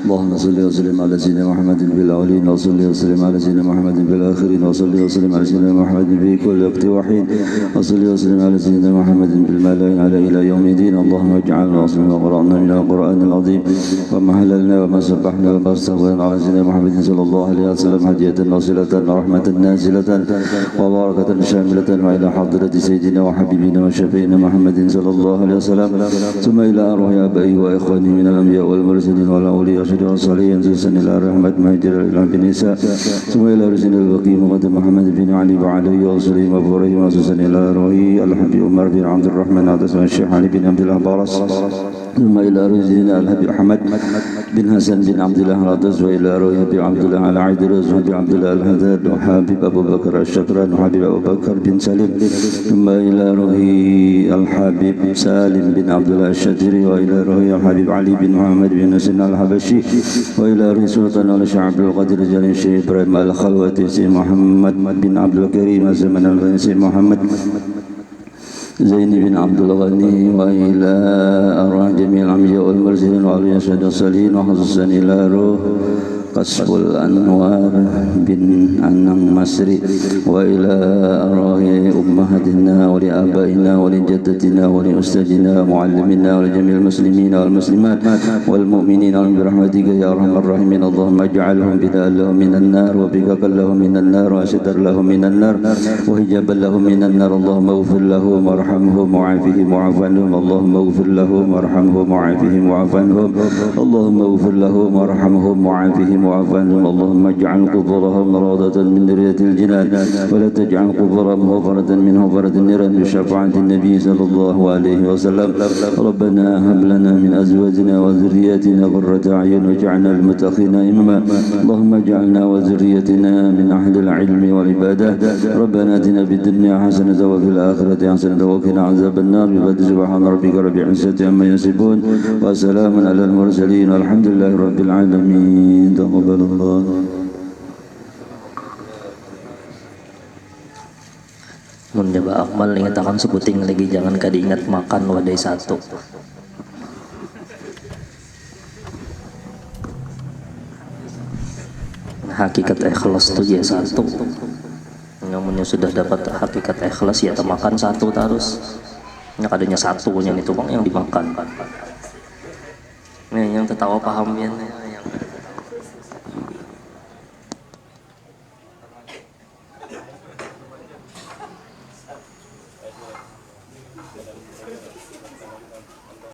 اللهم صل وسلم على سيدنا محمد في الاولين وصل وسلم على سيدنا محمد في الاخرين وصل وسلم على سيدنا محمد في كل وقت وحين وصل وسلم على سيدنا محمد في الملائكه على الى يوم الدين. اللهم اجعلنا واصلنا وقرانا من القران العظيم وما حللنا وما سبحنا وما استغفرنا على سيدنا محمد صلى الله عليه وسلم هدية واصلة ورحمة نازلة وبركة شاملة وإلى حضرة سيدنا وحبيبنا وشفينا محمد صلى الله عليه وسلم ثم إلى أرواح آبائه وإخوانه من الأنبياء والمرسلين والأولياء والشهداء والصالحين خصوصا إلى رحمة مهجر إلى بن نساء ثم إلى رسول البقي مقدم محمد بن علي وعليه وصلهم وفرهم وخصوصا إلى أرواح الحبيب عمر بن عبد الرحمن عبد الشيخ علي بن عبد الله بارس ثم إلى رسول الحبيب أحمد بن حسن بن عبد الله العطس وإلى روي أبي عبد الله على عيدروس وأبي عبد الله الحداد وحبيب أبو بكر الشكران وحبيب أبو بكر بن سليم ثم إلى روي الحبيب سالم بن عبد الله الشتري وإلى روي الحبيب علي بن محمد بن حسن الحبشي وإلى روي سلطان الشعب القدر جليل الشيخ إبراهيم الخلوة سي محمد بن عبد الكريم زمن الغني محمد زين بن عبد الغني وإلى أرواح جميع الأنبياء والمرسلين وعلى الشهداء والصالحين وخصوصا إلى روح قصف الأنوار بن عنان مصري وإلى أرواح أمهاتنا ولآبائنا ولجدتنا ولأستاذنا ومعلمنا ولجميع المسلمين والمسلمات والمؤمنين برحمتك يا أرحم الراحمين. اللهم اجعلهم بداء لهم من النار وبقاء لهم من النار وستر لهم من النار وحجابا لهم من النار. اللهم اغفر لهم وارحمهم وعافهم وعف عنهم. اللهم اغفر لهم وارحمهم وعافهم وعف عنهم. اللهم اغفر لهم وارحمهم وعافهم وعف عنهم. اللهم اجعل قبورهم روضة من رياض الجنان ولا تجعل قبورهم غفرة من غفرة النيران بشفاعة النبي صلى الله عليه وسلم. ربنا هب لنا من أزواجنا وذرياتنا قرة أعين واجعلنا للمتقين إماما. اللهم اجعلنا وذريتنا من أهل العلم والعبادة. ربنا آتنا في الدنيا حسنة وفي الآخرة حسنة وقنا عذاب النار. بفضل سبحان ربك رب العزة عما يصفون وسلام على المرسلين والحمد لله رب العالمين. تقبل الله.
Mun coba Akmal ngatakan sebuting lagi, jangan kada ingat makan wadai satu. Hakikat ikhlas itu ya satu. Namun sudah dapat hakikat ikhlas ya makan satu terus. Nya kadanya satu nya itu bang yang dimakan. Nih yang tertawa paham ya.